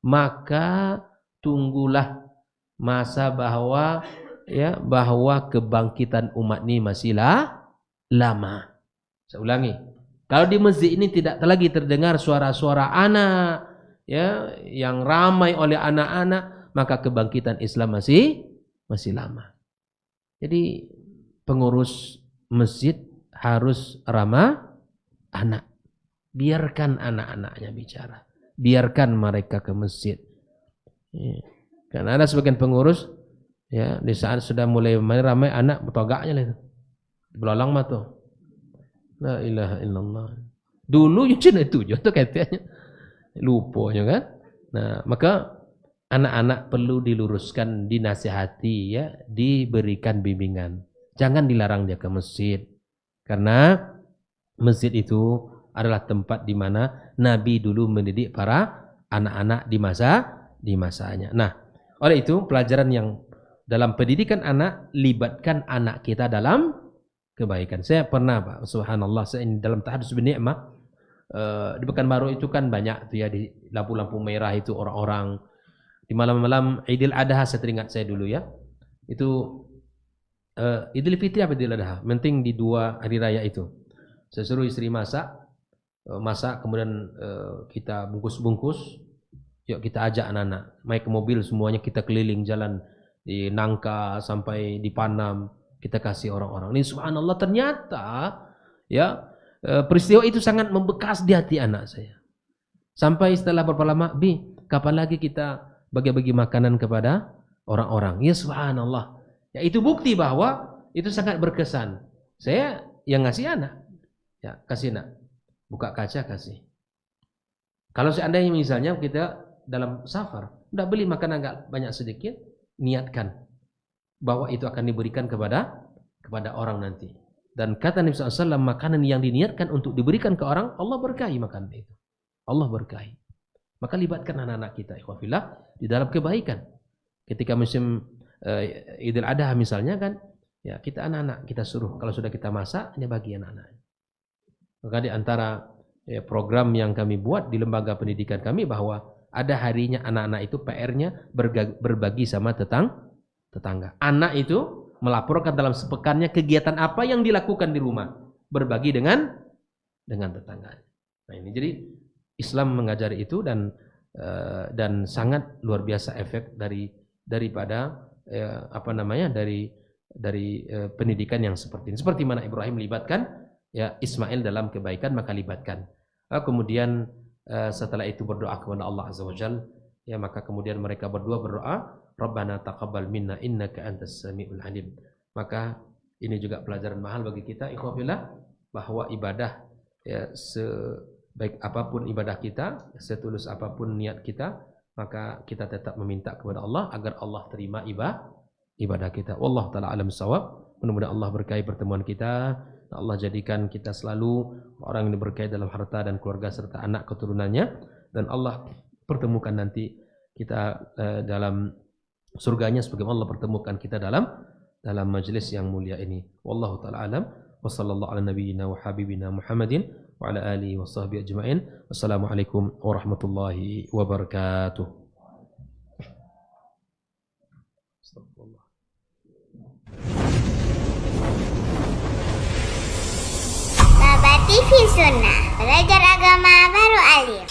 maka tunggulah masa bahwa kebangkitan umat ini masihlah lama. Saya ulangi, kalau di masjid ini tidak lagi terdengar suara-suara anak, ya, yang ramai oleh anak-anak, maka kebangkitan Islam masih lama. Jadi pengurus masjid harus ramah anak. Biarkan anak-anaknya bicara. Biarkan mereka ke masjid. Ya. Karena ada sebagian pengurus, ya, di saat sudah mulai ramai anak, betogaknya lah itu. Belalang mah tuh. La ilaha illallah. Dulu ya cina itu tuh katanya. Lupanya kan. Nah, maka anak-anak perlu diluruskan, dinasihati, ya, diberikan bimbingan. Jangan dilarang dia ke masjid. Karena masjid itu adalah tempat di mana Nabi dulu mendidik para anak-anak di masanya. Nah, oleh itu pelajaran yang dalam pendidikan anak, libatkan anak kita dalam kebaikan. Saya pernah, Pak, subhanallah, saya ini dalam tahadus bin ni'mah, di Pekanbaru itu kan banyak tuh, ya, di lampu-lampu merah itu orang-orang di malam-malam Idul Adha. Saya teringat saya dulu, ya, itu Idul Fitri apa Idul Adha, penting di 2 hari raya itu. Saya suruh istri masak, kemudian kita bungkus-bungkus, yuk kita ajak anak-anak naik ke mobil, semuanya kita keliling jalan di Nangka sampai di Panam, kita kasih orang-orang. Ini subhanallah, ternyata, ya, peristiwa itu sangat membekas di hati anak saya. Sampai setelah berapa lama, Bi, kapan lagi kita bagi-bagi makanan kepada orang-orang? Ya subhanallah. Ya, itu bukti bahwa itu sangat berkesan. Saya yang ngasih anak, ya, kasih nak, buka kaca kasih. Kalau seandainya misalnya kita dalam safar, udah beli makanan agak banyak sedikit, niatkan bahwa itu akan diberikan kepada orang nanti. Dan kata Nabi SAW, makanan yang diniatkan untuk diberikan ke orang, Allah berkahi makanan itu. Allah berkahi. Maka libatkan anak-anak kita, ikhwafillah, di dalam kebaikan. Ketika musim Idul Adha misalnya kan, ya kita anak-anak kita suruh kalau sudah kita masak, ini bagi anak-anak. Maka di antara program yang kami buat di lembaga pendidikan kami bahwa ada harinya anak-anak itu PR-nya berbagi sama tetangga. Anak itu melaporkan dalam sepekannya kegiatan apa yang dilakukan di rumah, berbagi dengan tetangga. Nah ini jadi Islam mengajari itu dan sangat luar biasa efek daripada pendidikan yang seperti ini. Seperti mana Ibrahim melibatkan ya Ismail dalam kebaikan, maka libatkan. Kemudian setelah itu berdoa kepada Allah Azza wa Jalla, ya maka kemudian mereka berdua berdoa, Rabbana taqabbal minna innaka antas samiul alim. Maka ini juga pelajaran mahal bagi kita, ikhwafillah, bahwa ibadah ya sebaik apapun ibadah kita, setulus apapun niat kita, maka kita tetap meminta kepada Allah agar Allah terima ibadah kita. Wallahu taala alam shawab. Mudah-mudahan Allah berkahi pertemuan kita. Allah jadikan kita selalu orang yang diberkahi dalam harta dan keluarga serta anak keturunannya, dan Allah pertemukan nanti kita dalam surganya sebagaimana Allah pertemukan kita dalam majelis yang mulia ini. Wallahu taala alam. Wa sallallahu ala nabiyyina wa habibina Muhammadin wa ala alihi wa sahbihi ajma'in. Wassalamualaikum warahmatullahi wabarakatuh. Astagfirullah. Baba TV Sunnah, belajar agama baru alim.